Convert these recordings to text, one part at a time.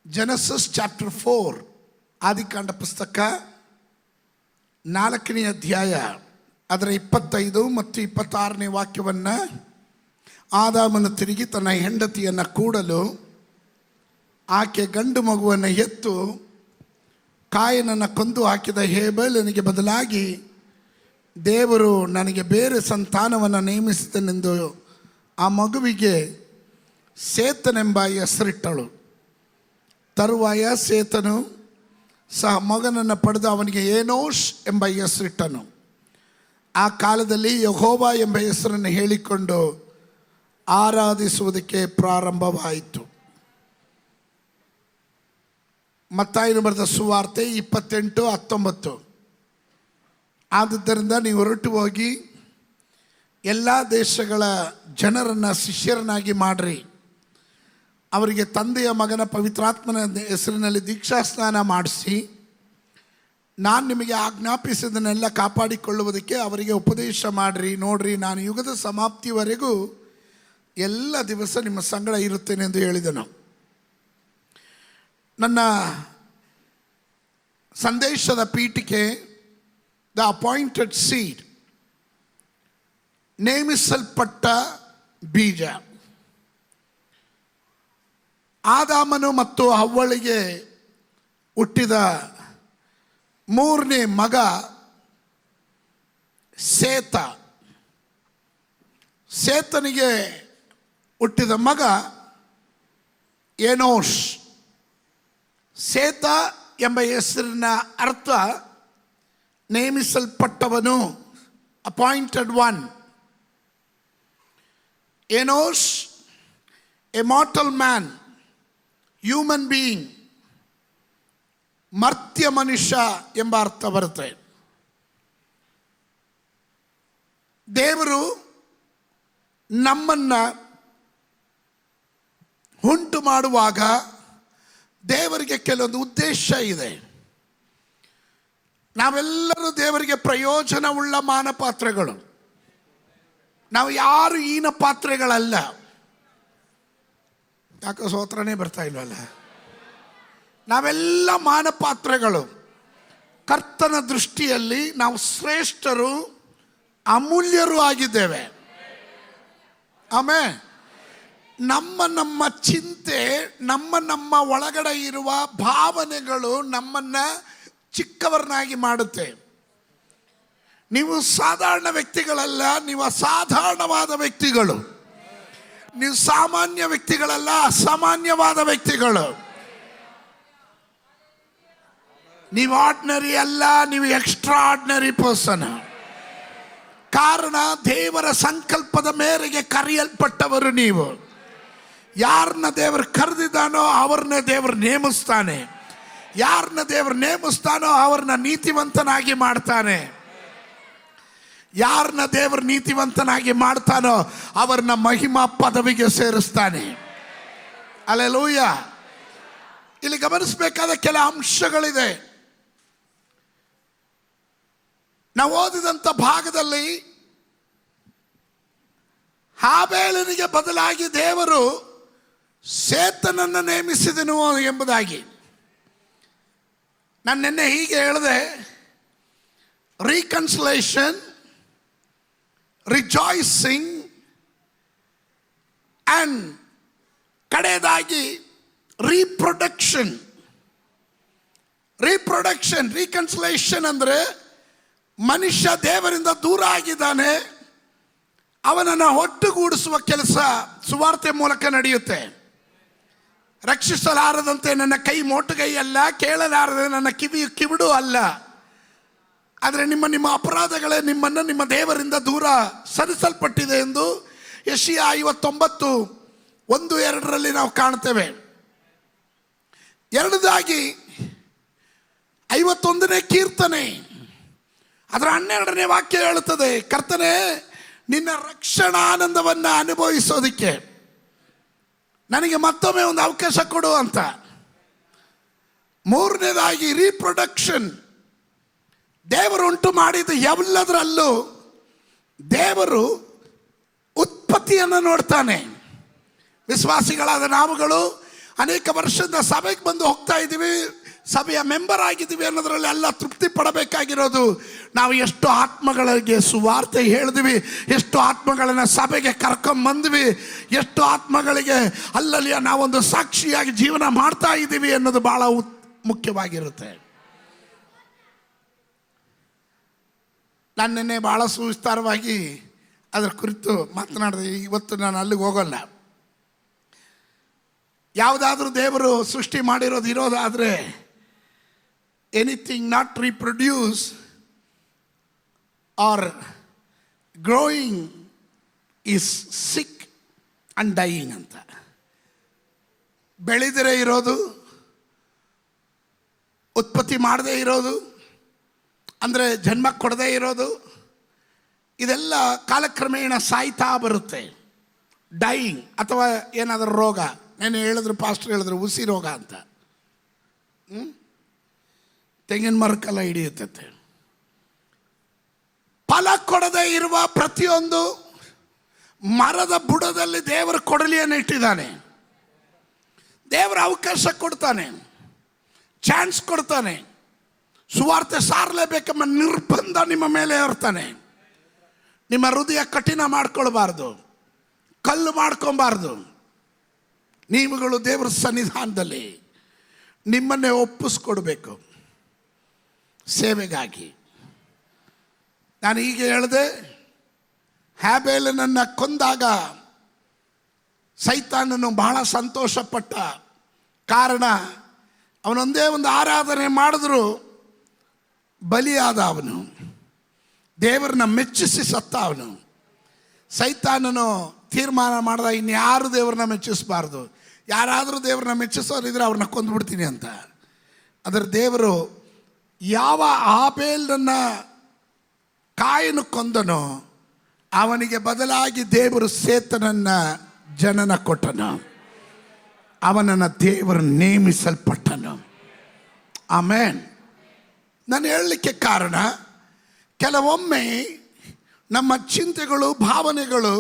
Genesis chapter 4 ಆದಿಕಾಂಡ ಪುಸ್ತಕ 4ನೇ ಅಧ್ಯಾಯ ಅದರ 25 ಮತ್ತು 26ನೇ ವಾಕ್ಯವನ್ನು ಆದಾಮನು ತಿರುಗಿ ತನ್ನ ಹೆಂಡತಿಯನ್ನು ಕೂಡಲು ಆಕೆ ಗಂಡು ಮಗುವನ್ನು ಎತ್ತು ಕಾಯನನ್ನು ಕೊಂದು ಹಾಕಿದ ಹೇಬೆಲನಿಗೆ ಬದಲಾಗಿ ದೇವರು ನನಗೆ ಬೇರೆ ಸಂತಾನವನ್ನು ನೇಮಿಸಿದನೆಂದು ಆ ಮಗುವಿಗೆ ಸೇತನೆಂಬ ಹೆಸರಿಟ್ಟಳು. ತರುವಾಯ ಸೇತನು ಸಹ ಮಗನನ್ನು ಪಡೆದು ಅವನಿಗೆ ಏನೋಷ್ ಎಂಬ ಹೆಸರಿಟ್ಟನು. ಆ ಕಾಲದಲ್ಲಿ ಯೆಹೋವ ಎಂಬ ಹೆಸರನ್ನು ಹೇಳಿಕೊಂಡು ಆರಾಧಿಸುವುದಕ್ಕೆ ಪ್ರಾರಂಭವಾಯಿತು. ಮತ್ತಾಯನು ಬರೆದ ಸುವಾರ್ತೆ 28:19. ಆದುದರಿಂದ ನೀವು ಹೊರಟು ಹೋಗಿ ಎಲ್ಲ ದೇಶಗಳ ಜನರನ್ನು ಶಿಷ್ಯರನ್ನಾಗಿ ಮಾಡಿರಿ, ಅವರಿಗೆ ತಂದೆಯ ಮಗನ ಪವಿತ್ರಾತ್ಮನ ಹೆಸರಿನಲ್ಲಿ ದೀಕ್ಷಾಸ್ನಾನ ಮಾಡಿಸಿ ನಾನು ನಿಮಗೆ ಆಜ್ಞಾಪಿಸಿದ್ದನ್ನೆಲ್ಲ ಕಾಪಾಡಿಕೊಳ್ಳುವುದಕ್ಕೆ ಅವರಿಗೆ ಉಪದೇಶ ಮಾಡಿರಿ. ನೋಡ್ರಿ, ನಾನು ಯುಗದ ಸಮಾಪ್ತಿವರೆಗೂ ಎಲ್ಲ ದಿವಸ ನಿಮ್ಮ ಸಂಗಡ ಇರುತ್ತೇನೆ ಎಂದು ಹೇಳಿದನು. ನನ್ನ ಸಂದೇಶದ ಪೀಠಿಕೆ ದ ಅಪಾಯಿಂಟೆಡ್ ಸೀಡ್, ನೇಮಿಸಲ್ಪಟ್ಟ ಬೀಜ. ಆದಾಮನು ಮತ್ತು ಹವ್ವಳಿಗೆ ಹುಟ್ಟಿದ 3ನೇ ಮಗ ಸೇತ. ಸೇತನಿಗೆ ಹುಟ್ಟಿದ ಮಗ ಏನೋಷ್. ಸೇತ ಎಂಬ ಹೆಸರಿನ ಅರ್ಥ ನೇಮಿಸಲ್ಪಟ್ಟವನು, appointed one. Enosh a mortal man, human being, ಮರ್ತ್ಯ ಮನುಷ್ಯ ಎಂಬ ಅರ್ಥ ಬರುತ್ತೆ. ದೇವರು ನಮ್ಮನ್ನು ಉಂಟು ಮಾಡುವಾಗ ದೇವರಿಗೆ ಕೆಲವೊಂದು ಉದ್ದೇಶ ಇದೆ. ನಾವೆಲ್ಲರೂ ದೇವರಿಗೆ ಪ್ರಯೋಜನವುಳ್ಳ ಮಾನಪಾತ್ರೆಗಳು. ನಾವು ಯಾರು ಹೀನ ಪಾತ್ರೆಗಳಲ್ಲ. ಯಾಕೋ ಸ್ತೋತ್ರನೇ ಬರ್ತಾ ಇಲ್ವಲ್ಲ. ನಾವೆಲ್ಲ ಮಾನಪಾತ್ರೆಗಳು. ಕರ್ತನ ದೃಷ್ಟಿಯಲ್ಲಿ ನಾವು ಶ್ರೇಷ್ಠರು, ಅಮೂಲ್ಯರು ಆಗಿದ್ದೇವೆ. ಆಮೇಲೆ ನಮ್ಮ ಚಿಂತೆ, ನಮ್ಮ ಒಳಗಡೆ ಇರುವ ಭಾವನೆಗಳು ನಮ್ಮನ್ನು ಚಿಕ್ಕವರನ್ನಾಗಿ ಮಾಡುತ್ತೆ. ನೀವು ಸಾಧಾರಣ ವ್ಯಕ್ತಿಗಳಲ್ಲ, ನೀವು ಅಸಾಧಾರಣವಾದ ವ್ಯಕ್ತಿಗಳು. ನೀವು ಸಾಮಾನ್ಯ ವ್ಯಕ್ತಿಗಳಲ್ಲ, ಅಸಾಮಾನ್ಯವಾದ ವ್ಯಕ್ತಿಗಳು. ನೀವು ಆರ್ಡಿನರಿ ಅಲ್ಲ, ನೀವು ಎಕ್ಸ್ಟ್ರಾ ಆರ್ಡಿನರಿ ಪರ್ಸನ್. ಕಾರಣ, ದೇವರ ಸಂಕಲ್ಪದ ಮೇರೆಗೆ ಕರೆಯಲ್ಪಟ್ಟವರು ನೀವು. ಯಾರನ್ನ ದೇವರು ಕರೆದಿದ್ದಾನೋ ಅವ್ರನ್ನ ದೇವರು ನೇಮಿಸ್ತಾನೆ. ಯಾರನ್ನ ದೇವರು ನೇಮಿಸ್ತಾನೋ ಅವ್ರನ್ನ ನೀತಿವಂತನಾಗಿ ಮಾಡ್ತಾನೆ. ಯಾರನ್ನ ದೇವರು ನೀತಿವಂತನಾಗಿ ಮಾಡ್ತಾನೋ ಅವರನ್ನ ಮಹಿಮಾ ಪದವಿಗೆ ಸೇರಿಸ್ತಾನೆ. ಹಲ್ಲೆಲೂಯ. ಇಲ್ಲಿ ಗಮನಿಸಬೇಕಾದ ಕೆಲ ಅಂಶಗಳಿದೆ. ನಾವು ಓದಿದಂಥ ಭಾಗದಲ್ಲಿ ಹಾಬೇಲನಿಗೆ ಬದಲಾಗಿ ದೇವರು ಸೇತನನ್ನು ನೇಮಿಸಿದನು ಎಂಬುದಾಗಿ ನಾನು ನಿನ್ನೆ ಹೀಗೆ ಹೇಳಿದೆ. ರೀಕನ್ಸಿಲೇಷನ್, ರಿಜಾಯ್ಸಿಂಗ್ ಆ್ಯಂಡ್ ಕಡೆಯದಾಗಿ ರೀಪ್ರೊಡಕ್ಷನ್. ರೀಕನ್ಸಿಲೇಷನ್ ಅಂದರೆ ಮನುಷ್ಯ ದೇವರಿಂದ ದೂರ ಆಗಿದ್ದಾನೆ, ಅವನನ್ನು ಒಟ್ಟುಗೂಡಿಸುವ ಕೆಲಸ ಸುವಾರ್ತೆ ಮೂಲಕ ನಡೆಯುತ್ತೆ. ರಕ್ಷಿಸಲಾರದಂತೆ ನನ್ನ ಕೈ ಮೋಟುಗೈ ಅಲ್ಲ, ಕೇಳಲಾರದೆ ನನ್ನ ಕಿವಿಡು ಅಲ್ಲ. ಆದರೆ ನಿಮ್ಮ ಅಪರಾಧಗಳೇ ನಿಮ್ಮನ್ನು ನಿಮ್ಮ ದೇವರಿಂದ ದೂರ ಸರಿಸಲ್ಪಟ್ಟಿದೆ ಎಂದು ಯೆಶಾಯ 59:1-2 ನಾವು ಕಾಣ್ತೇವೆ. ಎರಡದಾಗಿ 51ನೇ ಕೀರ್ತನೆ ಅದರ 12ನೇ ವಾಕ್ಯ ಹೇಳುತ್ತದೆ, ಕರ್ತನೇ ನಿನ್ನ ರಕ್ಷಣಾನಂದವನ್ನು ಅನುಭವಿಸೋದಕ್ಕೆ ನನಗೆ ಮತ್ತೊಮ್ಮೆ ಒಂದು ಅವಕಾಶ ಕೊಡು ಅಂತ. ಮೂರನೇದಾಗಿ ರೀಪ್ರೊಡಕ್ಷನ್. ದೇವರು ಉಂಟು ಮಾಡಿದ ಎಲ್ಲದರಲ್ಲೂ ದೇವರು ಉತ್ಪತ್ತಿಯನ್ನು ನೋಡ್ತಾನೆ. ವಿಶ್ವಾಸಿಗಳಾದ ನಾವುಗಳು ಅನೇಕ ವರ್ಷದಿಂದ ಸಭೆಗೆ ಬಂದು ಹೋಗ್ತಾ ಇದ್ದೀವಿ, ಸಭೆಯ ಮೆಂಬರ್ ಆಗಿದ್ದೀವಿ ಅನ್ನೋದ್ರಲ್ಲಿ ಎಲ್ಲ ತೃಪ್ತಿ ಪಡಬೇಕಾಗಿರೋದು ನಾವು ಎಷ್ಟು ಆತ್ಮಗಳಿಗೆ ಸುವಾರ್ತೆ ಹೇಳಿದ್ವಿ, ಎಷ್ಟು ಆತ್ಮಗಳನ್ನು ಸಭೆಗೆ ಕರ್ಕೊಂಬಂದ್ವಿ, ಎಷ್ಟು ಆತ್ಮಗಳಿಗೆ ಅಲ್ಲಲ್ಲಿಯ ನಾವೊಂದು ಸಾಕ್ಷಿಯಾಗಿ ಜೀವನ ಮಾಡ್ತಾ ಇದ್ದೀವಿ ಅನ್ನೋದು ಭಾಳ ಮುಖ್ಯವಾಗಿರುತ್ತೆ. ನಾನು ನಿನ್ನೆ ಭಾಳ ಸುವಿಸ್ತಾರವಾಗಿ ಅದರ ಕುರಿತು ಮಾತನಾಡಿದೆ. ಇವತ್ತು ನಾನು ಅಲ್ಲಿಗೆ ಹೋಗೋಲ್ಲ. ಯಾವುದಾದ್ರೂ ದೇವರು ಸೃಷ್ಟಿ ಮಾಡಿರೋದು ಇರೋದಾದರೆ anything not reproduce or growing is sick and dying ಅಂತ. ಬೆಳೆದಿರೇ ಇರೋದು, ಉತ್ಪತ್ತಿ ಮಾಡದೇ ಇರೋದು, ಅಂದರೆ ಜನ್ಮ ಕೊಡದೇ ಇರೋದು, ಇದೆಲ್ಲ ಕಾಲಕ್ರಮೇಣ ಸಾಯ್ತಾ ಬರುತ್ತೆ. ಡೈಯಿಂಗ್ ಅಥವಾ ಏನಾದರೂ ರೋಗ. ನಾನು ಹೇಳಿದ್ರು, ಪಾಸ್ಟರ್ ಹೇಳಿದ್ರು ಹುಸಿ ರೋಗ ಅಂತ. ತೆಂಗಿನ ಮರಕ್ಕೆಲ್ಲ ಹಿಡಿಯುತ್ತೆ. ಫಲ ಕೊಡದೇ ಇರುವ ಪ್ರತಿಯೊಂದು ಮರದ ಬುಡದಲ್ಲಿ ದೇವರು ಕೊಡಲಿಯನ್ನು ಇಟ್ಟಿದ್ದಾನೆ. ದೇವರ ಅವಕಾಶ ಕೊಡ್ತಾನೆ, ಚಾನ್ಸ್ ಕೊಡ್ತಾನೆ. ಸುವಾರ್ತೆ ಸಾರಲೇಬೇಕೆಂಬ ನಿರ್ಬಂಧ ನಿಮ್ಮ ಮೇಲೆ ಇರ್ತಾನೆ. ನಿಮ್ಮ ಹೃದಯ ಕಠಿಣ ಮಾಡ್ಕೊಳ್ಬಾರ್ದು, ಕಲ್ಲು ಮಾಡ್ಕೊಬಾರ್ದು. ನೀವುಗಳು ದೇವರ ಸನ್ನಿಧಾನದಲ್ಲಿ ನಿಮ್ಮನ್ನೇ ಒಪ್ಪಿಸ್ಕೊಡ್ಬೇಕು ಸೇವೆಗಾಗಿ. ನಾನು ಈಗ ಹೇಳಿದೆ, ಹ್ಯಾಬೇಲನನ್ನು ಕೊಂದಾಗ ಸೈತಾನನು ಬಹಳ ಸಂತೋಷಪಟ್ಟ. ಕಾರಣ ಅವನೊಂದೇ ಒಂದು ಆರಾಧನೆ ಮಾಡಿದ್ರು ಬಲಿಯಾದ ಅವನು, ದೇವರನ್ನ ಮೆಚ್ಚಿಸಿ ಸತ್ತ ಅವನು. ಸೈತಾನನು ತೀರ್ಮಾನ ಮಾಡ್ದ, ಇನ್ಯಾರು ದೇವ್ರನ್ನ ಮೆಚ್ಚಿಸಬಾರ್ದು, ಯಾರಾದರೂ ದೇವ್ರನ್ನ ಮೆಚ್ಚಿಸೋರಿದ್ರೆ ಅವ್ರನ್ನ ಕೊಂದುಬಿಡ್ತೀನಿ ಅಂತ. ಅದರ ದೇವರು ಯಾವ ಆಬೇಲನ್ನು ಕಾಯನು ಕೊಂದನೋ ಅವನಿಗೆ ಬದಲಾಗಿ ದೇವರು ಸೇತನನ್ನು ಜನನ ಕೊಟ್ಟನು. ಅವನನ್ನು ದೇವರು ನೇಮಿಸಲ್ಪಟ್ಟನು. ಆಮೇನ್. ನಾನು ಹೇಳಲಿಕ್ಕೆ ಕಾರಣ, ಕೆಲವೊಮ್ಮೆ ನಮ್ಮ ಚಿಂತೆಗಳು, ಭಾವನೆಗಳು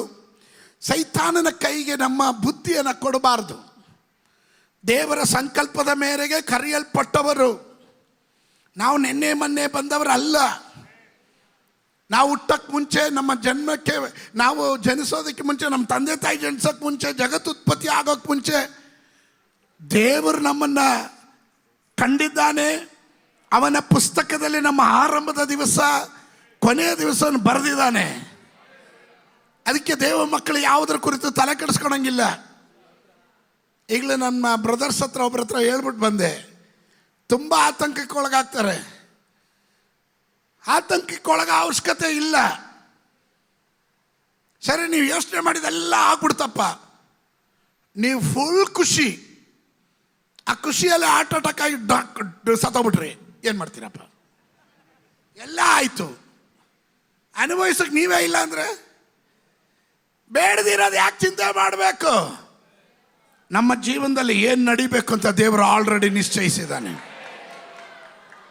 ಸೈತಾನನ ಕೈಗೆ ನಮ್ಮ ಬುದ್ಧಿಯನ್ನು ಕೊಡಬಾರ್ದು. ದೇವರ ಸಂಕಲ್ಪದ ಮೇರೆಗೆ ಕರೆಯಲ್ಪಟ್ಟವರು ನಾವು. ನಿನ್ನೆ ಮೊನ್ನೆ ಬಂದವರಲ್ಲ. ನಾವು ಹುಟ್ಟಕ್ಕೆ ಮುಂಚೆ, ನಮ್ಮ ಜನ್ಮಕ್ಕೆ, ನಾವು ಜನಿಸೋದಕ್ಕೆ ಮುಂಚೆ, ನಮ್ಮ ತಂದೆ ತಾಯಿ ಜನಿಸೋಕ್ಕೆ ಮುಂಚೆ, ಜಗತ್ತುತ್ಪತ್ತಿ ಆಗೋಕ್ಕೆ ಮುಂಚೆ ದೇವರು ನಮ್ಮನ್ನು ಕಂಡಿದ್ದಾನೆ. ಅವನ ಪುಸ್ತಕದಲ್ಲಿ ನಮ್ಮ ಆರಂಭದ ದಿವಸ, ಕೊನೆಯ ದಿವಸವನ್ನು ಬರೆದಿದ್ದಾನೆ. ಅದಕ್ಕೆ ದೇವ ಮಕ್ಕಳು ಯಾವುದರ ಕುರಿತು ತಲೆ ಕೆಡಿಸ್ಕೊಳಂಗಿಲ್ಲ. ಈಗಲೇ ನಮ್ಮ ಬ್ರದರ್ಸ್ ಹತ್ರ ಒಬ್ಬರ ಹತ್ರ ಹೇಳ್ಬಿಟ್ಟು ಬಂದೆ, ತುಂಬ ಆತಂಕಕ್ಕೆ ಒಳಗಾಗ್ತಾರೆ. ಆತಂಕಕ್ಕೆ ಅವಶ್ಯಕತೆ ಇಲ್ಲ. ಸರಿ, ನೀವು ಯೋಚನೆ ಮಾಡಿದೆಲ್ಲ ಆಗ್ಬಿಡ್ತಪ್ಪ, ನೀವು ಫುಲ್ ಖುಷಿ. ಆ ಖುಷಿಯಲ್ಲಿ ಹಾರ್ಟ್ ಅಟ್ಯಾಕ್ ಆಗಿ ಸತ್ತೋಗ್ಬಿಟ್ರಿ, ಏನು ಮಾಡ್ತೀರಪ್ಪ? ಎಲ್ಲ ಆಯಿತು, ಅನುಭವಿಸೋಕೆ ನೀವೇ ಇಲ್ಲ ಅಂದರೆ ಬೇಡದಿರೋದು ಯಾಕೆ ಚಿಂತೆ ಮಾಡಬೇಕು? ನಮ್ಮ ಜೀವನದಲ್ಲಿ ಏನು ನಡಿಬೇಕು ಅಂತ ದೇವರು ಆಲ್ರೆಡಿ ನಿಶ್ಚಯಿಸಿದ್ದಾನೆ.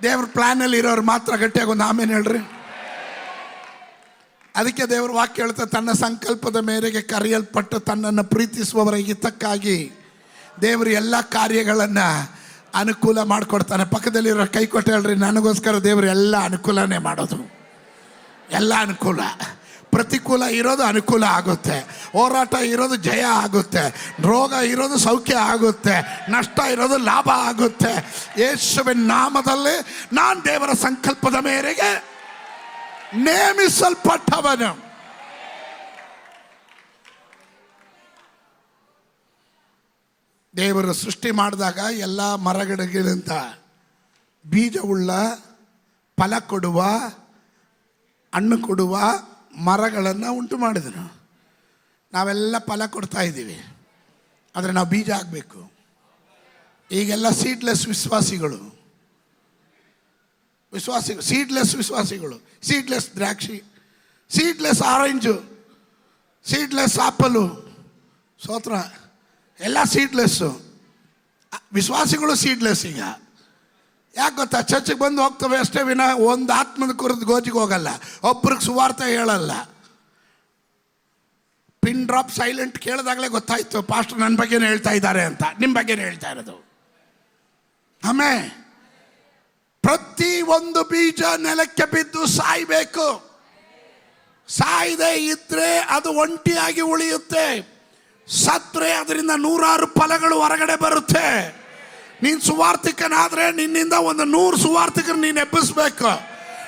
ದೇವ್ರ ಪ್ಲ್ಯಾನಲ್ಲಿ ಇರೋರು ಮಾತ್ರ ಗಟ್ಟಿಯಾಗಿ ಒಂದು ಆಮೇಲೆ ಹೇಳ್ರಿ. ಅದಕ್ಕೆ ದೇವ್ರ ವಾಕ್ಯ ಹೇಳ್ತಾ, ತನ್ನ ಸಂಕಲ್ಪದ ಮೇರೆಗೆ ಕರೆಯಲ್ಪಟ್ಟು ತನ್ನನ್ನು ಪ್ರೀತಿಸುವವರ ಹಿತಕ್ಕಾಗಿ ದೇವರು ಎಲ್ಲ ಕಾರ್ಯಗಳನ್ನು ಅನುಕೂಲ ಮಾಡಿಕೊಡ್ತಾನೆ. ಪಕ್ಕದಲ್ಲಿರೋ ಕೈ ಕೊಟ್ಟು ಹೇಳ್ರಿ, ನನಗೋಸ್ಕರ ದೇವರು ಎಲ್ಲ ಅನುಕೂಲನೇ ಮಾಡೋದು. ಎಲ್ಲ ಅನುಕೂಲ. ಪ್ರತಿಕೂಲ ಇರೋದು ಅನುಕೂಲ ಆಗುತ್ತೆ, ಹೋರಾಟ ಇರೋದು ಜಯ ಆಗುತ್ತೆ, ರೋಗ ಇರೋದು ಸೌಖ್ಯ ಆಗುತ್ತೆ, ನಷ್ಟ ಇರೋದು ಲಾಭ ಆಗುತ್ತೆ. ಯೇಸುವಿನ ನಾಮದಲ್ಲಿ ನಾನು ದೇವರ ಸಂಕಲ್ಪದ ಮೇರೆಗೆ ನೇಮಿಸಲ್ಪಟ್ಟವನು. ದೇವರು ಸೃಷ್ಟಿ ಮಾಡಿದಾಗ ಎಲ್ಲ ಮರಗಿಡಗಳಿಂದ ಬೀಜವುಳ್ಳ, ಫಲ ಕೊಡುವ, ಹಣ್ಣು ಕೊಡುವ ಮರಗಳನ್ನು ಉಂಟು ಮಾಡಿದನು. ನಾವೆಲ್ಲ ಫಲ ಕೊಡ್ತಾ ಇದ್ದೀವಿ, ಆದರೆ ನಾವು ಬೀಜ ಆಗಬೇಕು. ಈಗೆಲ್ಲ ಸೀಡ್ಲೆಸ್ ವಿಶ್ವಾಸಿಗಳು, ಸೀಡ್ಲೆಸ್ ವಿಶ್ವಾಸಿಗಳು, ಸೀಡ್ಲೆಸ್ ದ್ರಾಕ್ಷಿ, ಸೀಡ್ಲೆಸ್ ಆರೆಂಜು, ಸೀಡ್ಲೆಸ್ ಆಪಲು, ಸ್ತೋತ್ರ, ಎಲ್ಲ ಸೀಡ್ಲೆಸ್ಸು. ವಿಶ್ವಾಸಿಗಳು ಸೀಡ್ಲೆಸ್. ಈಗ ಯಾಕೆ ಗೊತ್ತಾ? ಚರ್ಚಿಗೆ ಬಂದು ಹೋಗ್ತವೆ ಅಷ್ಟೇ ವಿನ ಒಂದು ಆತ್ಮದ ಕುರಿತು ಗೋಜಿಗೆ ಹೋಗಲ್ಲ, ಒಬ್ರಿಗೆ ಸುವಾರ್ತೆ ಹೇಳಲ್ಲ. ಪಿನ್ ಡ್ರಾಪ್ ಸೈಲೆಂಟ್ ಕೇಳಿದಾಗಲೇ ಗೊತ್ತಾಯ್ತು ಪಾಸ್ಟರ್ ನನ್ನ ಬಗ್ಗೆನೇ ಹೇಳ್ತಾ ಇದ್ದಾರೆ ಅಂತ. ನಿಮ್ಮ ಬಗ್ಗೆನೇ ಹೇಳ್ತಾ ಇರೋದು. ಆಮೇಲೆ ಪ್ರತಿ ಒಂದು ಬೀಜ ನೆಲಕ್ಕೆ ಬಿದ್ದು ಸಾಯ್ಬೇಕು. ಸಾಯದೆ ಇದ್ರೆ ಅದು ಒಂಟಿಯಾಗಿ ಉಳಿಯುತ್ತೆ. ಸತ್ರೆ ಅದರಿಂದ 100 ಫಲಗಳು ಹೊರಗಡೆ ಬರುತ್ತೆ. ನೀನು ಸುವಾರ್ಥಿಕನಾದ್ರೆ ನಿನ್ನಿಂದ ಒಂದು 100 ಸುವಾರ್ಥಿಕರು ನೀನು ಎಬ್ಬಿಸ್ಬೇಕು.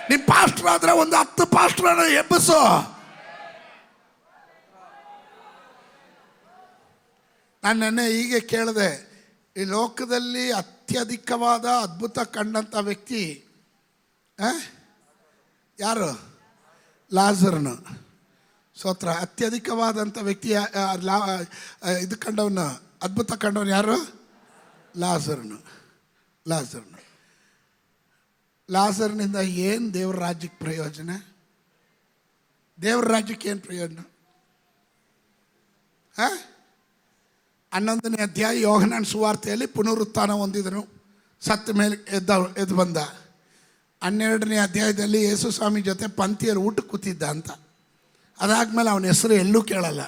ನೀನು ಪಾಸ್ಟರ್ ಆದ್ರೆ ಒಂದು 10 ಪಾಸ್ಟರ್ ಎಬ್ಬಿಸು. ನಾನು ನೆನ್ನೆ ಹೀಗೆ ಕೇಳಿದೆ, ಈ ಲೋಕದಲ್ಲಿ ಅತ್ಯಧಿಕವಾದ ಅದ್ಭುತ ಕಂಡಂಥ ವ್ಯಕ್ತಿ ಯಾರು? ಲಾಜರನು. ಸ್ತೋತ್ರ. ಅತ್ಯಧಿಕವಾದಂಥ ವ್ಯಕ್ತಿ ಇದು ಕಂಡವನು, ಅದ್ಭುತ ಕಂಡವನು ಯಾರು? ಲಾಜರನು. ಲಾಜರ್ನಿಂದ ಏನು ದೇವ್ರ ರಾಜ್ಯಕ್ಕೆ ಪ್ರಯೋಜನ? ದೇವ್ರ ರಾಜ್ಯಕ್ಕೆ ಏನು ಪ್ರಯೋಜನ? 11ನೇ ಅಧ್ಯಾಯ ಯೋಹನನ ಸುವಾರ್ತೆಯಲ್ಲಿ ಪುನರುತ್ಥಾನ ಹೊಂದಿದನು, ಸತ್ತ ಮೇಲೆ ಎದ್ದು ಬಂದ. 12ನೇ ಅಧ್ಯಾಯದಲ್ಲಿ ಯೇಸು ಸ್ವಾಮಿ ಜೊತೆ ಪಂಕ್ತಿಯಲ್ಲಿ ಊಟಕ್ಕೆ ಕೂತಿದ್ದ ಅಂತ. ಅದಾದಮೇಲೆ ಅವನ ಹೆಸರು ಎಲ್ಲೂ ಕೇಳಲ್ಲ.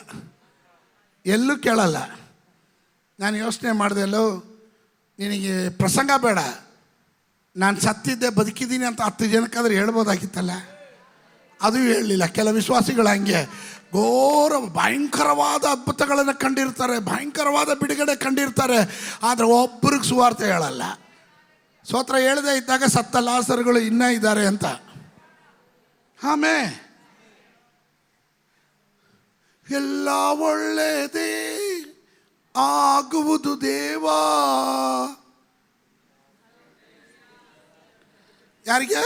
ನಾನು ಯೋಚನೆ ಮಾಡಿದೆ, ಎಲ್ಲೋ ನಿನಗೆ ಪ್ರಸಂಗ ಬೇಡ, ನಾನು ಸತ್ತಿದ್ದೆ ಬದುಕಿದ್ದೀನಿ ಅಂತ 10 ಜನಕ್ಕಾದ್ರೆ ಹೇಳ್ಬೋದಾಗಿತ್ತಲ್ಲ. ಅದು ಹೇಳಲಿಲ್ಲ. ಕೆಲ ವಿಶ್ವಾಸಿಗಳು ಹಂಗೆ ಭಯಂಕರವಾದ ಅದ್ಭುತಗಳನ್ನು ಕಂಡಿರ್ತಾರೆ, ಭಯಂಕರವಾದ ಬಿಡುಗಡೆ ಕಂಡಿರ್ತಾರೆ, ಆದರೆ ಒಬ್ಬರಿಗೆ ಸುವಾರ್ತೆ ಹೇಳಲ್ಲ. ಸ್ತೋತ್ರ. ಹೇಳದೇ ಇದ್ದಾಗ ಸತ್ತ ಲಾಸರುಗಳು ಇನ್ನೂ ಇದ್ದಾರೆ ಅಂತ. ಆಮೇಲೆ ಎಲ್ಲ ಒಳ್ಳೆಯದೇ ಆಗುವುದು ದೇವಾ. ಯಾರಿಗೆ?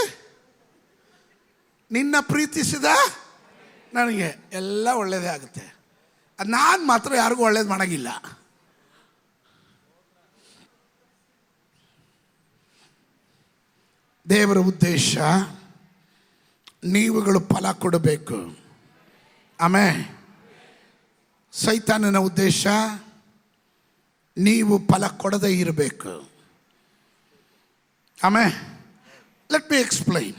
ನಿನ್ನ ಪ್ರೀತಿಸಿದ ನನಗೆ ಎಲ್ಲ ಒಳ್ಳೇದೇ ಆಗುತ್ತೆ. ನಾನು ಮಾತ್ರ ಯಾರಿಗೂ ಒಳ್ಳೇದು ಮಾಡೋಂಗಿಲ್ಲ. ದೇವರ ಉದ್ದೇಶ ನೀವುಗಳು ಫಲ ಕೊಡಬೇಕು. ಆಮೇಲೆ ಸೈತಾನನ ಉದ್ದೇಶ ನೀವು ಫಲ ಕೊಡದೇ ಇರಬೇಕು. ಆಮೇಲೆ ಲೆಟ್ ಮಿ ಎಕ್ಸ್ಪ್ಲೈನ್.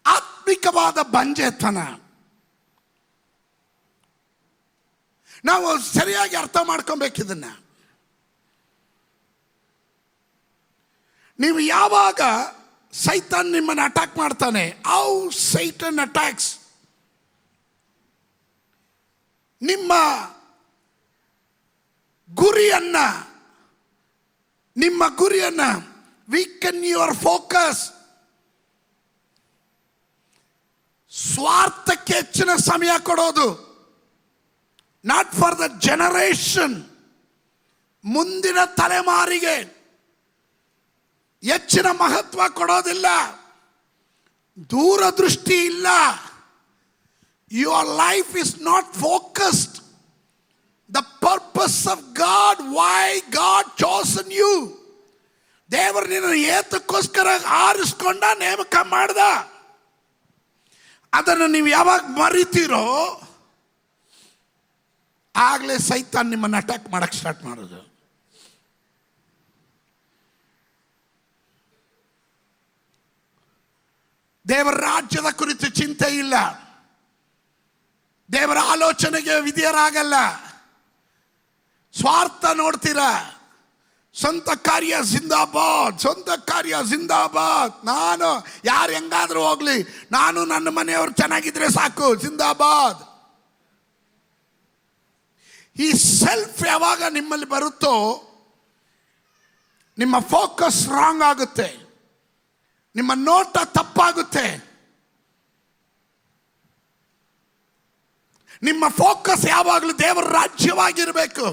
ಆತ್ಮಿಕವಾದ ಬಂಜೆತನ ನಾವು ಸರಿಯಾಗಿ ಅರ್ಥ ಮಾಡ್ಕೊಬೇಕಿದನ್ನ. ನೀವು ಯಾವಾಗ ಸೈತಾನ್ ನಿಮ್ಮನ್ನು ಅಟ್ಯಾಕ್ ಮಾಡ್ತಾನೆ, ಹೌ ಸೈಟನ್ ಅಟ್ಯಾಕ್ಸ್, ನಿಮ್ಮ ಗುರಿಯನ್ನ ವೀಕನ್ ಯುವರ್ ಫೋಕಸ್. ಸ್ವಾರ್ಥಕ್ಕೆ ಹೆಚ್ಚಿನ ಸಮಯ ಕೊಡೋದು, ನಾಟ್ ಫಾರ್ ದ ಜನರೇಷನ್, ಮುಂದಿನ ತಲೆಮಾರಿಗೆ ಹೆಚ್ಚಿನ ಮಹತ್ವ ಕೊಡೋದಿಲ್ಲ, ದೂರದೃಷ್ಟಿ ಇಲ್ಲ. Your life is not focused. The purpose of God, why God chosen you. ದೇವರು ನಿನ್ನ ಏತಕ್ಕೋಸ್ಕರ ಆರಿಸ್ಕೊಂಡ, ನೇಮಕ ಮಾಡ್ದ. ಅದನ್ನು ನೀವು ಯಾವಾಗ ಮರಿತೀರೋ ಆಗಲೇ ಸೈತಾನ್ ನಿಮ್ಮನ್ನು ಅಟ್ಯಾಕ್ ಮಾಡಕ್ಕೆ ಸ್ಟಾರ್ಟ್ ಮಾಡೋದು. ದೇವರ ರಾಜ್ಯದ ಕುರಿತು ಚಿಂತೆ ಇಲ್ಲ, ದೇವರ ಆಲೋಚನೆಗೆ ವಿಧೇಯರಾಗಲ್ಲ, ಸ್ವಾರ್ಥ ನೋಡ್ತೀರಾ. ಸ್ವಂತ ಕಾರ್ಯ ಜಿಂದಾಬಾದ್, ಸ್ವಂತ ಕಾರ್ಯ ಜಿಂದಾಬಾದ್. ನಾನು ಯಾರು ಹೆಂಗಾದ್ರೂ ಹೋಗ್ಲಿ, ನಾನು ನನ್ನ ಮನೆಯವರು ಚೆನ್ನಾಗಿದ್ರೆ ಸಾಕು, ಜಿಂದಾಬಾದ್. ಈ ಸೆಲ್ಫ್ ಯಾವಾಗ ನಿಮ್ಮಲ್ಲಿ ಬರುತ್ತೋ ನಿಮ್ಮ ಫೋಕಸ್ ರಾಂಗ್ ಆಗುತ್ತೆ, ನಿಮ್ಮ ನೋಟ ತಪ್ಪಾಗುತ್ತೆ. ನಿಮ್ಮ ಫೋಕಸ್ ಯಾವಾಗಲೂ ದೇವರ ರಾಜ್ಯವಾಗಿರಬೇಕು,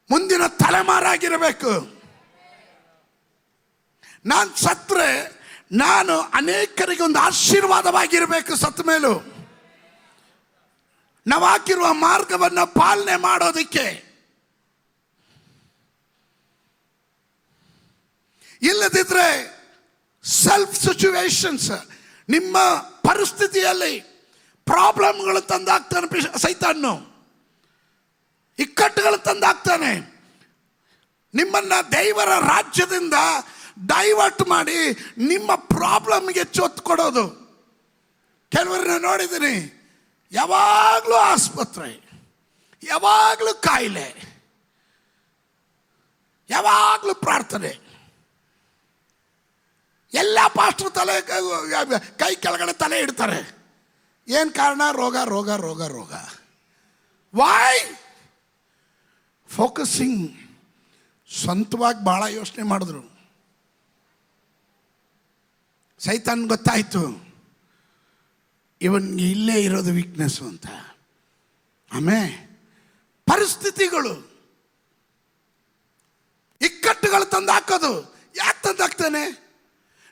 ಮುಂದಿನ ತಲೆಮಾರಾಗಿರಬೇಕು. ನಾನು ಸತ್ರೆ ನಾನು ಅನೇಕರಿಗೆ ಒಂದು ಆಶೀರ್ವಾದವಾಗಿರಬೇಕು. ಸತ್ತ ಮೇಲೂ ನಾವು ಹಾಕಿರುವ ಮಾರ್ಗವನ್ನು ಪಾಲನೆ ಮಾಡೋದಕ್ಕೆ. ಇಲ್ಲದಿದ್ರೆ ಸೆಲ್ಫ್ ಸಿಚುವೇಶನ್ಸ್, ನಿಮ್ಮ ಪರಿಸ್ಥಿತಿಯಲ್ಲಿ ಪ್ರಾಬ್ಲಮ್ಗಳು ತಂದಾಗ್ತಾನೆ ಸೈತಾನು, ಇಕ್ಕಟ್ಟುಗಳು ತಂದಾಗ್ತಾನೆ. ನಿಮ್ಮನ್ನ ದೇವರ ರಾಜ್ಯದಿಂದ ಡೈವರ್ಟ್ ಮಾಡಿ ನಿಮ್ಮ ಪ್ರಾಬ್ಲಮ್ಗೆ ಹೆಚ್ಚು ಒತ್ತು ಕೊಡೋದು. ಕೆಲವರನ್ನ ನೋಡಿದ್ದೀನಿ, ಯಾವಾಗಲೂ ಆಸ್ಪತ್ರೆ, ಯಾವಾಗಲೂ ಕಾಯಿಲೆ, ಯಾವಾಗಲೂ ಪ್ರಾರ್ಥನೆ. ಎಲ್ಲ ಪಾಸ್ಟರ್ ತಲೆ ಕೈ ಕೆಳಗಡೆ ತಲೆ ಇಡ್ತಾರೆ. ಏನು ಕಾರಣ? ರೋಗ ರೋಗ ರೋಗ ರೋಗ. ವೈ? ಫೋಕಸಿಂಗ್. ಸ್ವಂತವಾಗಿ ಭಾಳ ಯೋಚನೆ ಮಾಡಿದ್ರು. ಸೈತಾನ್ ಗೊತ್ತಾಯಿತು ಇವನ್ಗೆ ಇಲ್ಲೇ ಇರೋದು ವೀಕ್ನೆಸ್ಸು ಅಂತ. ಆಮೇಲೆ ಪರಿಸ್ಥಿತಿಗಳು, ಇಕ್ಕಟ್ಟುಗಳು ತಂದು ಹಾಕೋದು. ಯಾಕೆ ತಂದು ಹಾಕ್ತಾನೆ?